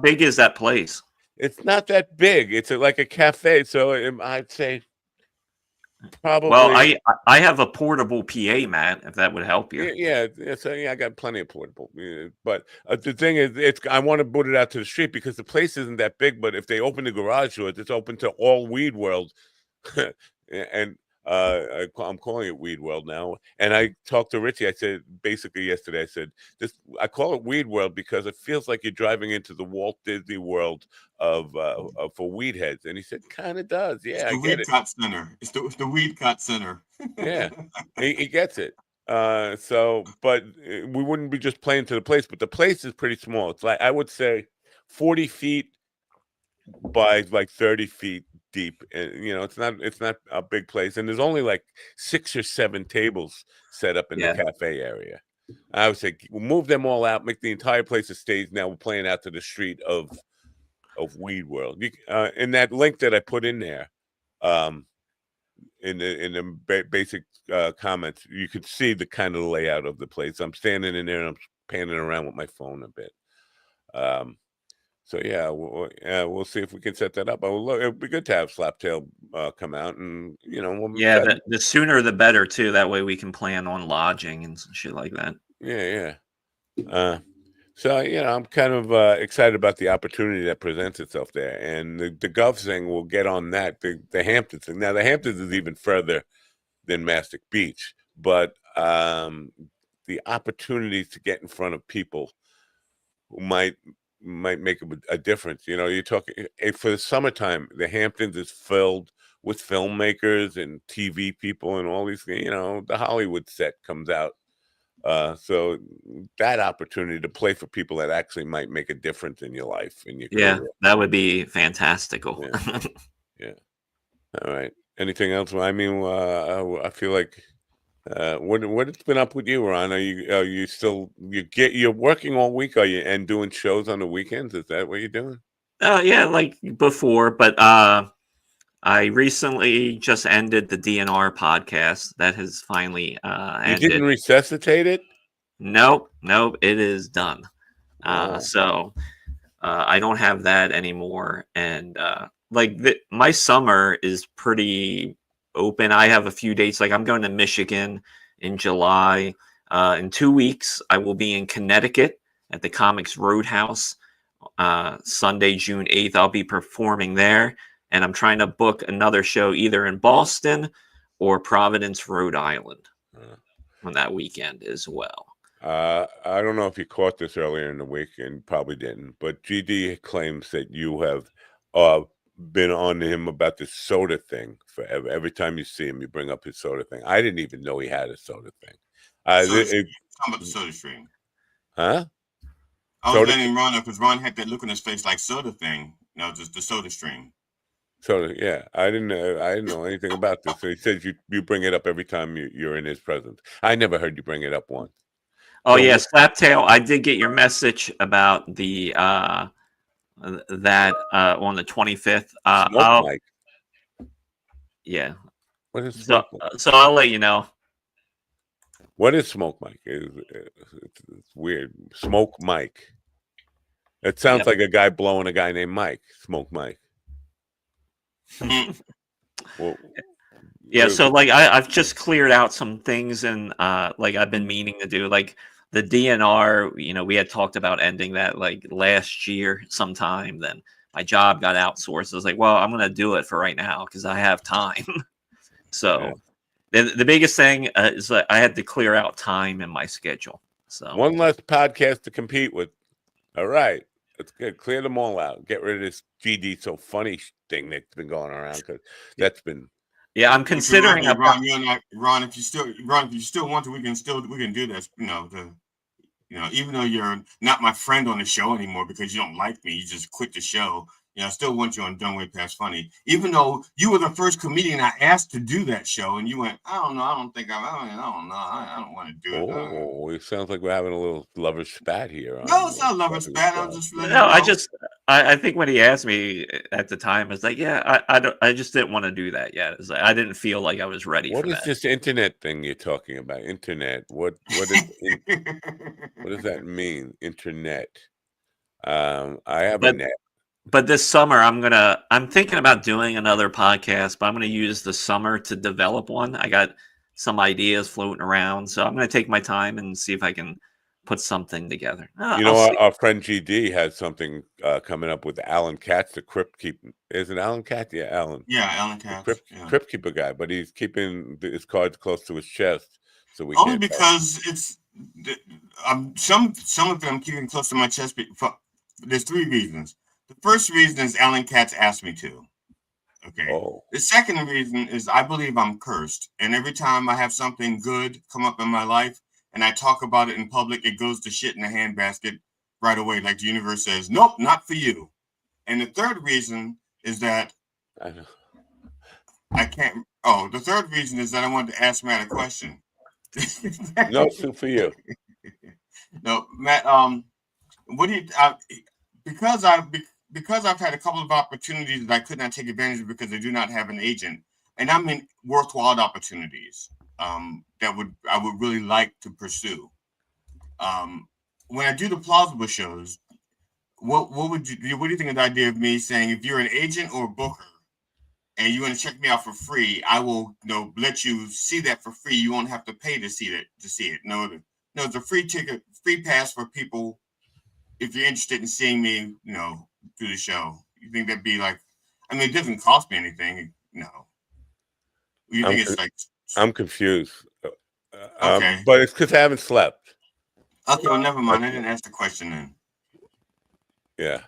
big is that place? It's not that big. It's like a cafe, so I'd say probably. Well, I have a portable PA, Matt. If that would help you. Yeah. So I got plenty of portable. But the thing is, I want to put it out to the street because the place isn't that big. But if they open the garage doors, it's open to all Weed World, and I'm calling it Weed World now. And I talked to Richie. I said basically yesterday. I said I call it Weed World because it feels like you're driving into the Walt Disney World for weed heads. And he said, kind of does. Yeah, it's the Weed Cot Center. It's the Weed Cot Center. Yeah, he gets it. But we wouldn't be just playing to the place. But the place is pretty small. It's like I would say 40 feet by like 30 feet deep, and it's not a big place, and there's only like 6 or 7 tables set up in the cafe area. I would say we'll move them all out, make the entire place a stage. Now we're playing out to the street of Weed World. In that link that I put in there, in the basic comments, you could see the kind of layout of the place. I'm standing in there and I'm panning around with my phone a bit. So we'll see if we can set that up. It would be good to have Slaptail come out, and the sooner the better too. That way we can plan on lodging and shit like that. Yeah. So, I'm kind of excited about the opportunity that presents itself there. And the Gulf thing, we'll get on that. The Hamptons thing. Now, the Hamptons is even further than Mastic Beach. But the opportunities to get in front of people who might make a difference. You're talking for the summertime, the Hamptons is filled with filmmakers and TV people and all these things. The Hollywood set comes out. So that opportunity to play for people that actually might make a difference in your life, in your career. That would be fantastical. Yeah. All right. Anything else? I mean, I feel like what's been up with you, Ron? Are you still you're working all week? Are you and doing shows on the weekends? Is that what you're doing? Yeah, like before, but I recently just ended the DNR podcast. That has finally ended. You didn't resuscitate it? Nope, it is done. Wow. So I don't have that anymore, and my summer is pretty open. I have a few dates. Like I'm going to Michigan in July. In 2 weeks, I will be in Connecticut at the Comics Roadhouse. Sunday, June 8th, I'll be performing there. And I'm trying to book another show either in Boston or Providence, Rhode Island on that weekend as well. I don't know if you caught this earlier in the week and probably didn't, but GD claims that you have been on him about this soda thing forever. Every time you see him, you bring up his soda thing. I didn't even know he had a soda thing. Talking about the soda stream. Huh? I was letting Ron know because Ron had that look on his face like soda thing. No, just the soda stream. So yeah, I didn't know anything about this. So he says you bring it up every time you're in his presence. I never heard you bring it up once. Oh yeah, Slaptail. I did get your message about the that on the 25th. Smoke Mike. Yeah. What is Smoke Mike? So I'll let you know. What is Smoke Mike? It's weird. Smoke Mike. It sounds like a guy blowing a guy named Mike. Smoke Mike. Well, yeah, so like I've just cleared out some things and like I've been meaning to do like the DNR, we had talked about ending that like last year sometime. Then my job got outsourced. I was like, well, I'm gonna do it for right now because I have time. So the biggest thing is that I had to clear out time in my schedule. So one less podcast to compete with. All right. That's good. Clear them all out. Get rid of this GD so funny thing that's been going around because that's been. Yeah, I'm considering. Ron, if you still want to, we can do this. Even though you're not my friend on the show anymore because you don't like me, you just quit the show. I still want you on Done Way Past Funny. Even though you were the first comedian I asked to do that show, and you went, I don't know, I don't want to do it. Oh, it sounds like we're having a little lover's spat here. No, it's not lover's spat. I'm just letting I think when he asked me at the time, I was like, yeah, I just didn't want to do that yet. It's like, I didn't feel like I was ready for that. What is this internet thing you're talking about? Internet. What does that mean? Internet. I have a net. But this summer, I'm thinking about doing another podcast, but I'm going to use the summer to develop one. I got some ideas floating around, so I'm going to take my time and see if I can put something together. Our friend GD has something coming up with Alan Katz, the Crypt Keeper. Is it Alan Katz? Yeah, Alan. Yeah, Alan Katz. Crypt Keeper guy, but he's keeping his cards close to his chest, so we only because it's some of them keeping close to my chest. There's 3 reasons. The first reason is Alan Katz asked me to. Okay. Oh. The second reason is I believe I'm cursed. And every time I have something good come up in my life and I talk about it in public, it goes to shit in the handbasket right away. Like the universe says, nope, not for you. And the third reason is that I can't. Oh, the third reason is that I wanted to ask Matt a question. No, soup for you. No, Matt, what do you, because I've had a couple of opportunities that I could not take advantage of because I do not have an agent, and I'm in worthwhile opportunities that I would really like to pursue. When I do the plausible shows, what do you think of the idea of me saying if you're an agent or a booker and you want to check me out for free, I will let you see that for free. You won't have to pay to see it. No, it's a free ticket free pass for people if you're interested in seeing me, through the show. You think that'd be like, I mean, it doesn't cost me anything. No. You think it's like? I'm confused. Okay. But it's because I haven't slept. Okay, well, never mind. I didn't ask the question then. Yeah.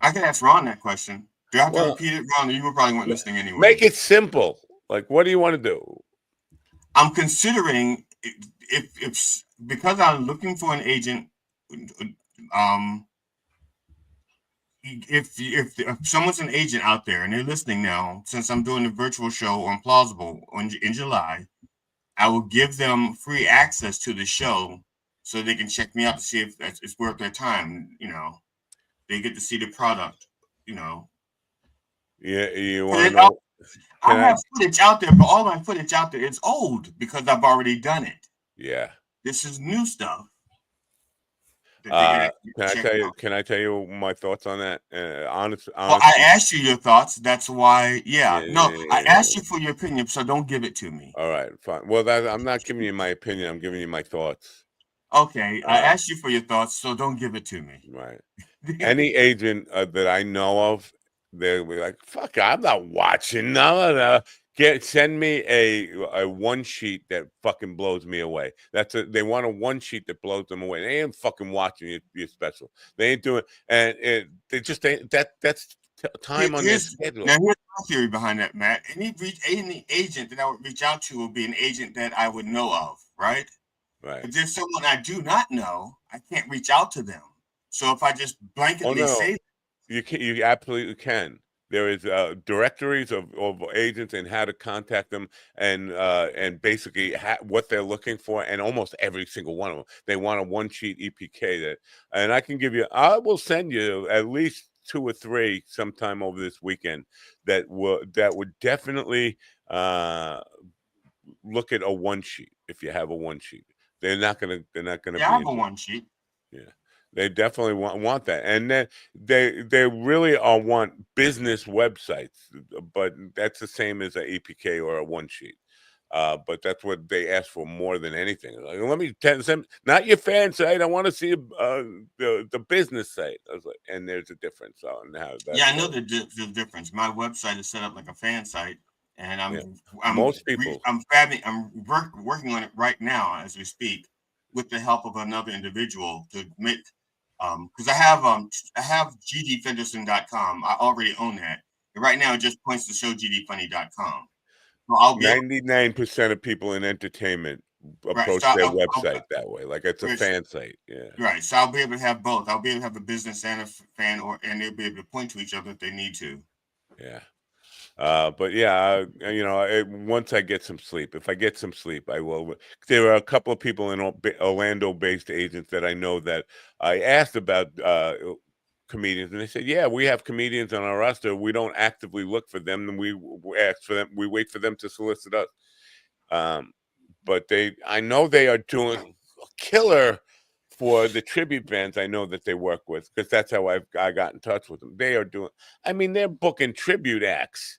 I can ask Ron that question. Do I have to repeat it, Ron? You probably weren't listening anyway. Make it simple. Like, what do you want to do? I'm considering if because I'm looking for an agent. If someone's an agent out there and they're listening now, since I'm doing the virtual show on Plausible in July, I will give them free access to the show so they can check me out to see if it's worth their time. They get to see the product. Yeah, you want to know? I have footage out there, but all my footage out there is old because I've already done it. Yeah. This is new stuff. Can I tell you my thoughts on that? Honestly, well, I asked you your thoughts. That's why. I asked you for your opinion, so don't give it to me. All right, fine. Well, I'm not giving you my opinion. I'm giving you my thoughts. Okay, I asked you for your thoughts, so don't give it to me. Right. Any agent that I know of, they'll be like, "Fuck, I'm not watching. No. Send me a one sheet that fucking blows me away." They want a one sheet that blows them away. They ain't fucking watching your special. They ain't doing, and they just ain't. That's time on their schedule. Now here's my theory behind that, Matt. Any agent that I would reach out to would be an agent that I would know of, right? Right. If there's someone I do not know, I can't reach out to them. So if I just blanketly say, you absolutely can. There is directories of agents and how to contact them and basically what they're looking for, and almost every single one of them. They want a one sheet EPK and I will send you at least 2 or 3 sometime over this weekend that would definitely look at a one sheet if you have a one sheet. They're not gonna I have a one sheet. Yeah. They definitely want that, and then they really want business websites, but that's the same as an EPK or a one sheet. But that's what they ask for more than anything. Like, let me tell them, not your fan site. I want to see the business site. I was like, and there's a difference on how that. Yeah, I know the difference. My website is set up like a fan site, and I'm working on it right now as we speak, with the help of another individual to make. Because I have gdfenderson.com. I already own that. And right now, it just points to showgdfunny.com. So I'll be 99% of people in entertainment approach their website that way, like it's a fan site. Yeah. Right. So I'll be able to have both. I'll be able to have a business and a fan, and they'll be able to point to each other if they need to. Yeah. But yeah, once I get some sleep, if I get some sleep, I will. There are a couple of people in Orlando-based agents that I know that I asked about comedians, and they said, "Yeah, we have comedians on our roster. We don't actively look for them, and we ask for them. We wait for them to solicit us." But I know they are doing a killer for the tribute bands I know that they work with, because that's how I got in touch with them. They are doing. I mean, they're booking tribute acts.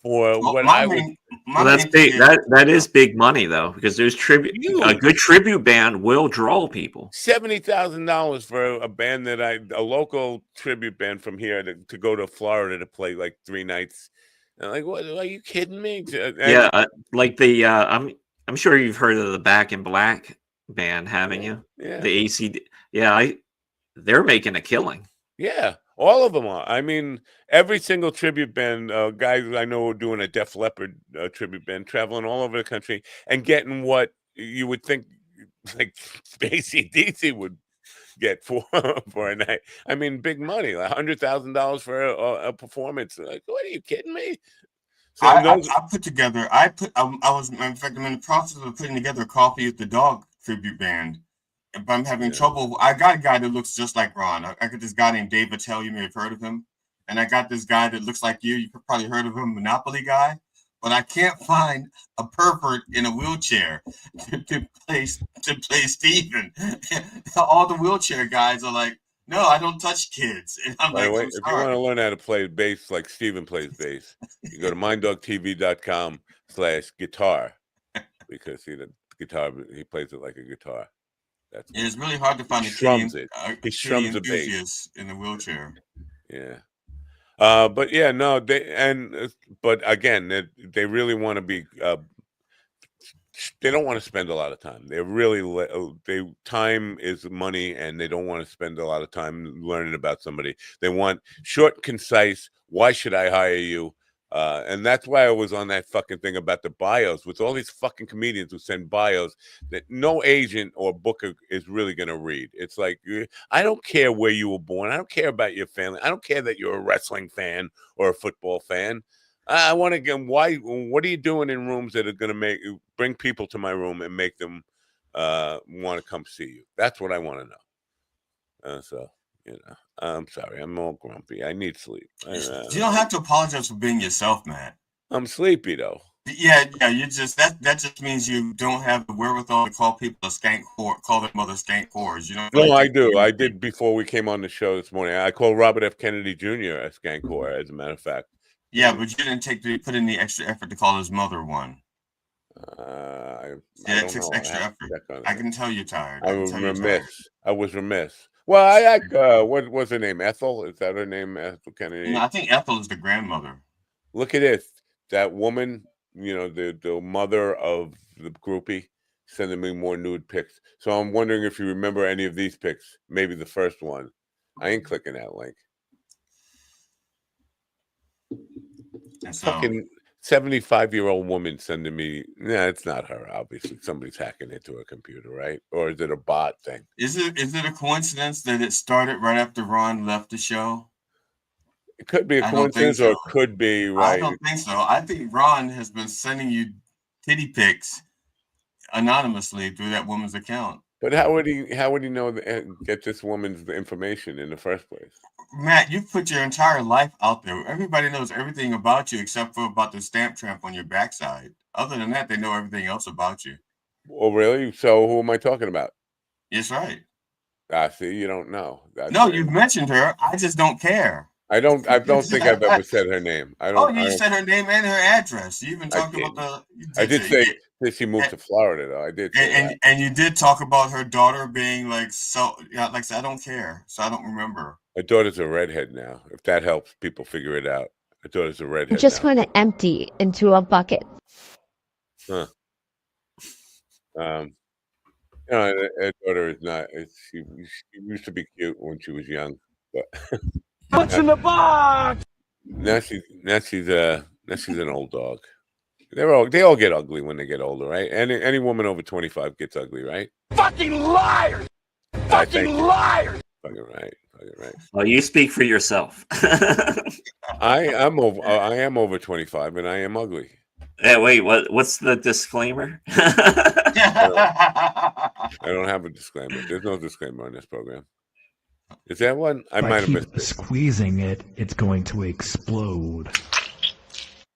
That's big. That is big money though, because there's a good tribute band will draw people. $70,000 for a band a local tribute band from here to go to Florida to play like 3 nights. And like, what? Are you kidding me? Like I'm sure you've heard of the Back in Black band, haven't you? Yeah. The AC. Yeah, they're making a killing. Yeah. All of them are. I mean, every single tribute band, guys I know are doing a Def Leppard tribute band, traveling all over the country and getting what you would think like AC/DC would get for a night. I mean, big money, like $100,000 for a performance. Like, what, are you kidding me? So I put together. I was, in fact, I'm in the process of putting together a Coffee with the Dog tribute band. But I'm having trouble. I got a guy that looks just like Ron. I got this guy named Dave Attell. You may have heard of him. And I got this guy that looks like you. You probably heard of him, Monopoly guy. But I can't find a pervert in a wheelchair to play Steven. All the wheelchair guys are like, no, I don't touch kids. And I'm like, if you want to learn how to play bass like Steven plays bass, you go to minddogtv.com/guitar, because he plays it like a guitar. It's really hard to find a kitty enthusiast in a wheelchair. Yeah. But yeah, no, but again, they really want to be. They don't want to spend a lot of time. Time is money, and they don't want to spend a lot of time learning about somebody. They want short, concise. Why should I hire you? And that's why I was on that fucking thing about the bios with all these fucking comedians who send bios that no agent or booker is really going to read. It's like, I don't care where you were born. I don't care about your family. I don't care that you're a wrestling fan or a football fan. I want to get what are you doing in rooms that are going to bring people to my room and make them want to come see you? That's what I want to know. So, I'm sorry, I'm all grumpy. I need sleep. You don't have to apologize for being yourself, man. I'm sleepy though. Yeah. You just that just means you don't have the wherewithal to call people a skank whore, call their mother skank whores. You know? No, I do. I did before we came on the show this morning. I called Robert F. Kennedy Jr. a skank whore, as a matter of fact. Yeah, but you didn't put in the extra effort to call his mother one. It takes extra effort. I can tell you're tired. I was remiss. Well, I like what was her name? Ethel? Is that her name? Ethel Kennedy? No, I think Ethel is the grandmother. Look at this. That woman, the mother of the groupie, sending me more nude pics. So I'm wondering if you remember any of these pics. Maybe the first one. I ain't clicking that link. Fucking 75-year-old woman sending me. Nah, it's not her. Obviously, somebody's hacking into a computer, right? Or is it a bot thing? Is it a coincidence that it started right after Ron left the show? It could be a coincidence, or it could be right. I don't think so. I think Ron has been sending you titty pics anonymously through that woman's account. But how would he know get this woman's information in the first place? Matt, you've put your entire life out there. Everybody knows everything about you except for about the stamp tramp on your backside. Other than that, they know everything else about you. Oh, really? So who am I talking about? That's right. See, you don't know. No, you've mentioned her. I just don't care. I don't think I've ever said her name. You said her name and her address. You even talked about I did say that she moved to Florida, though. I did say and you did talk about her daughter being like I said, I don't care. So I don't remember. My daughter's a redhead now. If that helps people figure it out. My daughter's a redhead. Just want to empty into a bucket. Huh. Her daughter is not. She used to be cute when she was young, but what's in the box? Now she's an old dog. They all get ugly when they get older, right? Any woman over 25 gets ugly, right? Fucking liars! Fucking liars! Fucking right. Well, you speak for yourself. I am over 25 and I am ugly. Yeah, wait, what's the disclaimer? I don't have a disclaimer. There's no disclaimer on this program. Is that one? I might have missed it. Squeezing it, it's going to explode.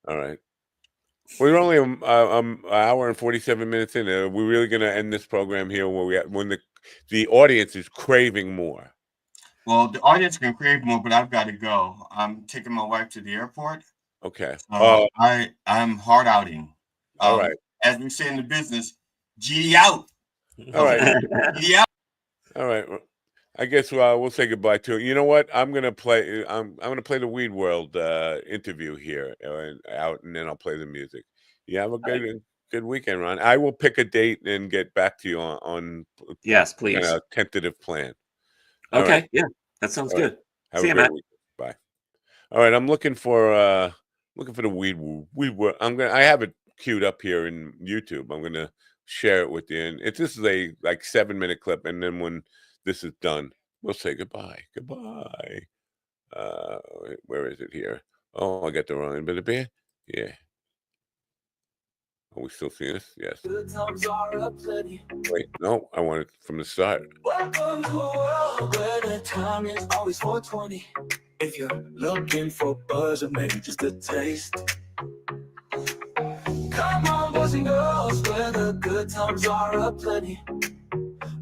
All right. We're only an hour and 47 minutes in. Are we really going to end this program here when the audience is craving more? Well, the audience can crave more, but I've got to go. I'm taking my wife to the airport. Okay. I'm hard outing. All right. As we say in the business, G out. All right. G out. All right. I guess we'll say goodbye to it. You know what? I'm gonna play the Weed World interview here out, and then I'll play the music. You have a good weekend, Ron. I will pick a date and get back to you on yes, please. A tentative plan. Okay, right. Yeah, that sounds good. See you, Matt. Bye. All right, I'm looking for the Weed World. I have it queued up here in YouTube. I'm gonna share it with you, and this is a 7-minute clip, and then when this is done, we'll say goodbye. Goodbye. Where is it here? Oh, I got the wrong end of the beer. Yeah. Are we still seeing this? Yes. Wait, no, I want it from the start. Welcome to a world where the time is always 420. If you're looking for buzz or maybe just a taste. Come on, boys and girls, where the good times are aplenty.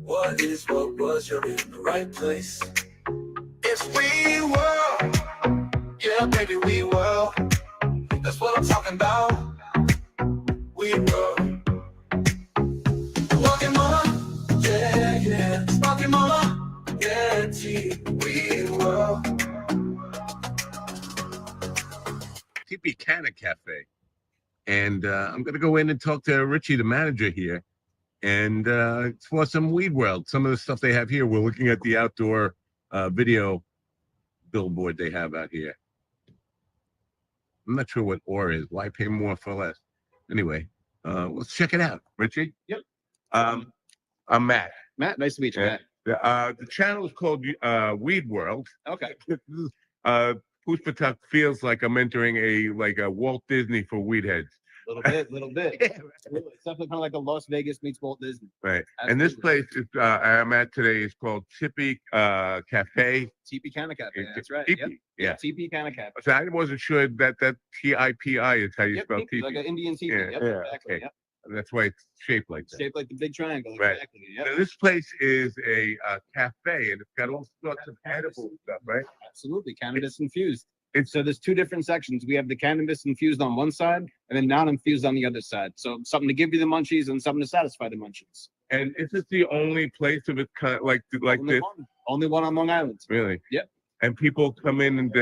What is, what was, you're in the right place. It's we world. Yeah, baby, we world. That's what I'm talking about. We world. Walking on, yeah. Canna Cafe. And I'm going to go in and talk to Richie, the manager here, and for some Weed World. Some of the stuff they have here, we're looking at the outdoor video billboard they have out here. I'm not sure what ore is. Why pay more for less? Anyway, let's check it out. Richie? Yep. I'm Matt. Matt, nice to meet you, Matt. The channel is called Weed World. Okay. Pushpatuk feels like I'm entering a Walt Disney for weed heads. Little bit. Yeah, absolutely. It's definitely kind of like a Las Vegas meets Walt Disney. Right. Absolutely. And this place is I'm at today is called Tippy Cafe. TP Canna Cafe. That's right. Tipi. Yep. Yeah. TP Canna Cafe. So I wasn't sure that TIPI is how you spell Tipi. Tipi. Like an Indian teepee. Yeah. Yep, Yeah. exactly. Okay. Yep. And that's why it's shaped like that. Shaped like the big triangle. Right. Exactly. Yep. Now, this place is a cafe, and it's got all sorts of edible stuff, right? Absolutely. Cannabis infused. So there's two different sections. We have the cannabis infused on one side and then non-infused on the other side. So something to give you the munchies and something to satisfy the munchies. And is this the only place of its kind like only this? Only one on Long Island. Really? Yep. And people come in and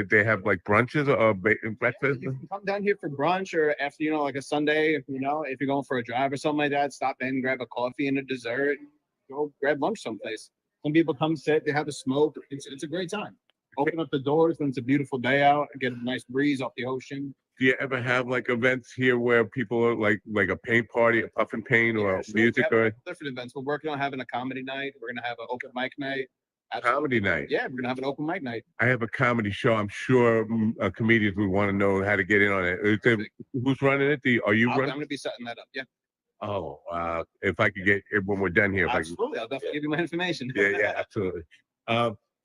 they have like brunches or breakfast? You can come down here for brunch or after, like a Sunday, if you're going for a drive or something like that, stop in, grab a coffee and a dessert, go grab lunch someplace. Some people come sit, they have a smoke. It's a great time. Open up the doors when it's a beautiful day out, get a nice breeze off the ocean. Do you ever have like events here where people are like a paint party, a puff and paint, or music or different events? We're working on having a comedy night. We're gonna have an open mic night. Comedy night? Yeah, we're gonna have an open mic night. I have a comedy show. I'm sure comedians would want to know how to get in on it. Who's running it? Are you running? I'm gonna be setting that up. Yeah. Oh, if I could get when we're done here. Absolutely, I'll definitely give you my information. Yeah, absolutely.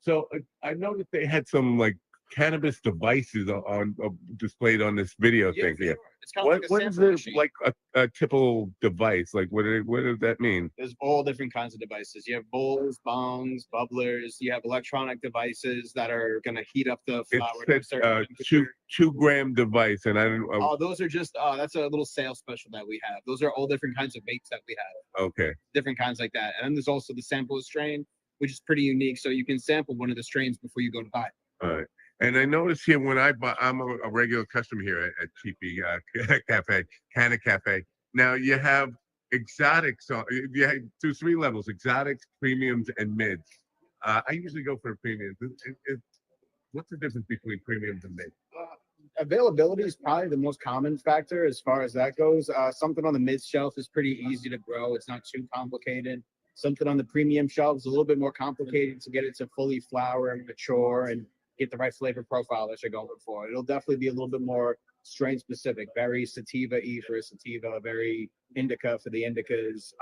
So I noticed they had some like cannabis devices on displayed on this video thing here. It's kind of What is this like a typical device? Like what does that mean? There's all different kinds of devices. You have bowls, bongs, bubblers. You have electronic devices that are going to heat up the flower. It's a 2-gram device, and I didn't. Those are just that's a little sales special that we have. Those are all different kinds of vapes that we have. Okay. Different kinds like that, and then there's also the sample strain, which is pretty unique. So you can sample one of the strains before you go to buy it. All right. And I noticed here when I buy, I'm a regular customer here at TP Cafe, Canna Cafe. Now you have exotics. You have 3 levels: exotics, premiums, and mids. I usually go for the premiums. What's the difference between premiums and mids? Availability is probably the most common factor as far as that goes. Something on the mid shelf is pretty easy to grow. It's not too complicated. Something on the premium shelf is a little bit more complicated to get it to fully flower and mature and get the right flavor profile that you're going for. It'll definitely be a little bit more strain specific, very sativa-y for a sativa, very indica for the indicas.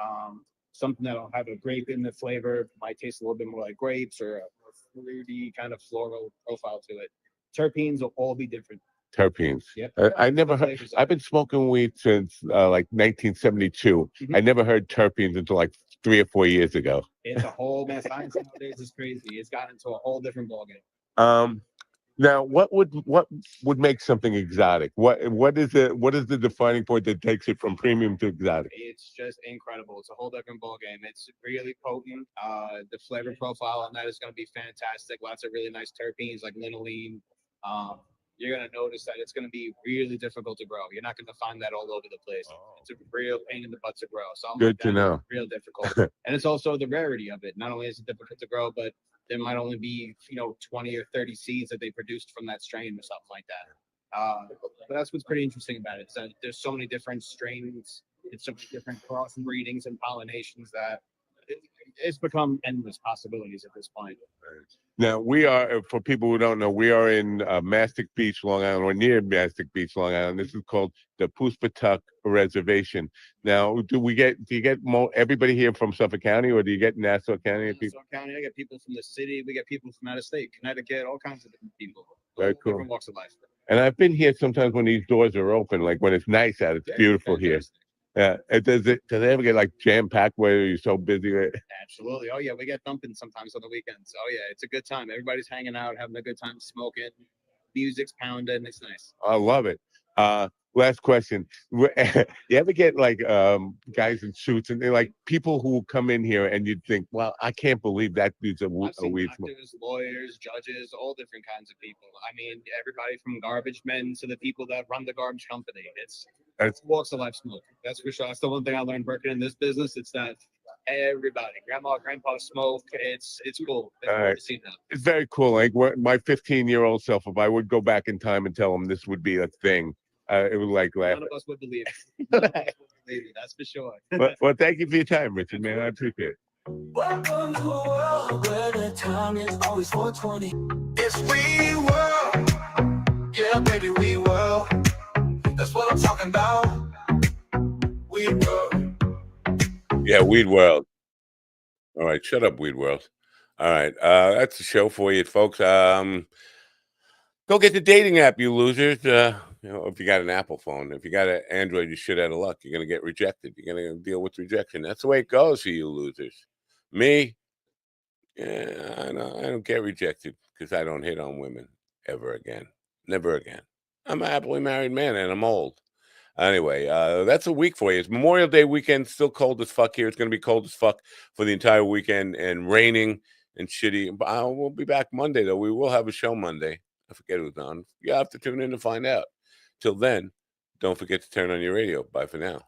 Something that'll have a grape in the flavor, might taste a little bit more like grapes, or a more fruity kind of floral profile to it. Terpenes will all be different. Terpenes. Yep. I never heard. I've been smoking weed since like 1972. I never heard terpenes until like 3 or 4 years ago. It's a whole man. Science nowadays is crazy. It's gotten into a whole different ballgame. Now, what would make something exotic? What is the defining point that takes it from premium to exotic? It's just incredible. It's a whole different ballgame. It's really potent. The flavor profile on that is going to be fantastic. Lots of really nice terpenes like linolene. You're going to notice that it's going to be really difficult to grow. You're not going to find that all over the place. It's a real pain in the butt to grow. So Good to know. Real difficult. And it's also the rarity of it. Not only is it difficult to grow, but there might only be 20 or 30 seeds that they produced from that strain or something like that. But that's what's pretty interesting about it. So there's so many different strains and so many different cross breedings and pollinations that it's become endless possibilities at this point. Now, we are, for people who don't know, we are in Mastic Beach, Long Island, or near Mastic Beach, Long Island. This is called the Pushpatuk Reservation. Now, do you get everybody here from Suffolk County, or do you get Nassau County people? Suffolk County, I get people from the city. We get people from out of state, Connecticut, all kinds of different people. Very cool. Different walks of life. And I've been here sometimes when these doors are open, like when it's nice out. It's beautiful here. Yeah. Does it ever get like jam packed where you're so busy? Absolutely. Oh yeah, we get thumping sometimes on the weekends. Oh yeah, it's a good time. Everybody's hanging out, having a good time, smoking. Music's pounding. It's nice. I love it. Last question. You ever get like guys in suits and they're like people who come in here and you'd think, well, I can't believe that dude's a weed smoker. Doctors, lawyers, judges, all different kinds of people. I mean, everybody from garbage men to the people that run the garbage company. It's walks of life smoke. That's for sure. That's the one thing I learned working in this business. It's that everybody, grandma, grandpa smoke. It's cool. It's cool to see that. It's very cool. Like my 15-year-old self, if I would go back in time and tell him this would be a thing, it would like laugh. None of us would believe it. None of us would believe it. That's for sure. Well, thank you for your time, Richard, man. I appreciate it. Welcome to a world where the time is always 420. It's we world. Yeah, baby, we world. That's what I'm talking about. Weed world. Yeah, Weed World. All right, shut up, Weed World. All right, that's the show for you, folks. Go get the dating app, you losers. If you got an Apple phone, if you got an Android, you shit out of luck. You're gonna get rejected. You're gonna deal with rejection. That's the way it goes for you losers. Me, yeah, I don't get rejected because I don't hit on women ever again. Never again. I'm a happily married man and I'm old. Anyway, that's a week for you. It's Memorial Day weekend. Still cold as fuck here. It's going to be cold as fuck for the entire weekend and raining and shitty. We'll be back Monday, though. We will have a show Monday. I forget who's on. You have to tune in to find out. Till then, don't forget to turn on your radio. Bye for now.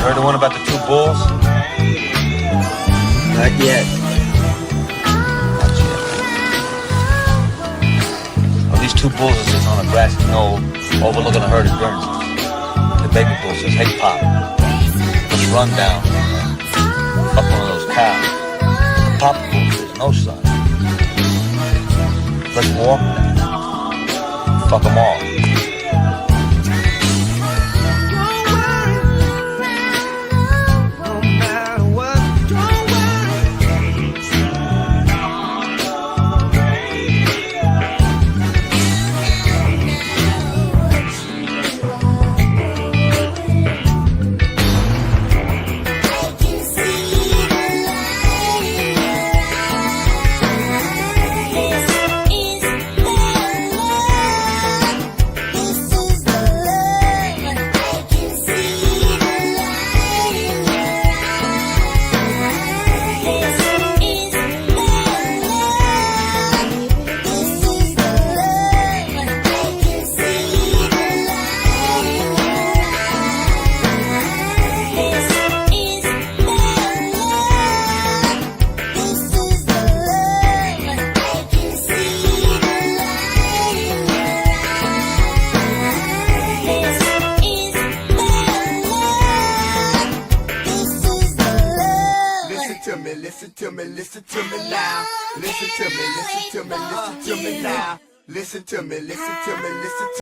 Heard the one about the two bulls? Not yet. Well, these two bulls are sitting on a grassy knoll overlooking a herd of Guernseys. The baby bull says, "Hey, Pop, let's run down up one of those cows." The Papa bull says, "No, son. Let's walk them. Fuck them all." me, listen to me, listen to me now. Listen to me, listen to me, listen to me now. Listen to me, listen to me, listen to me.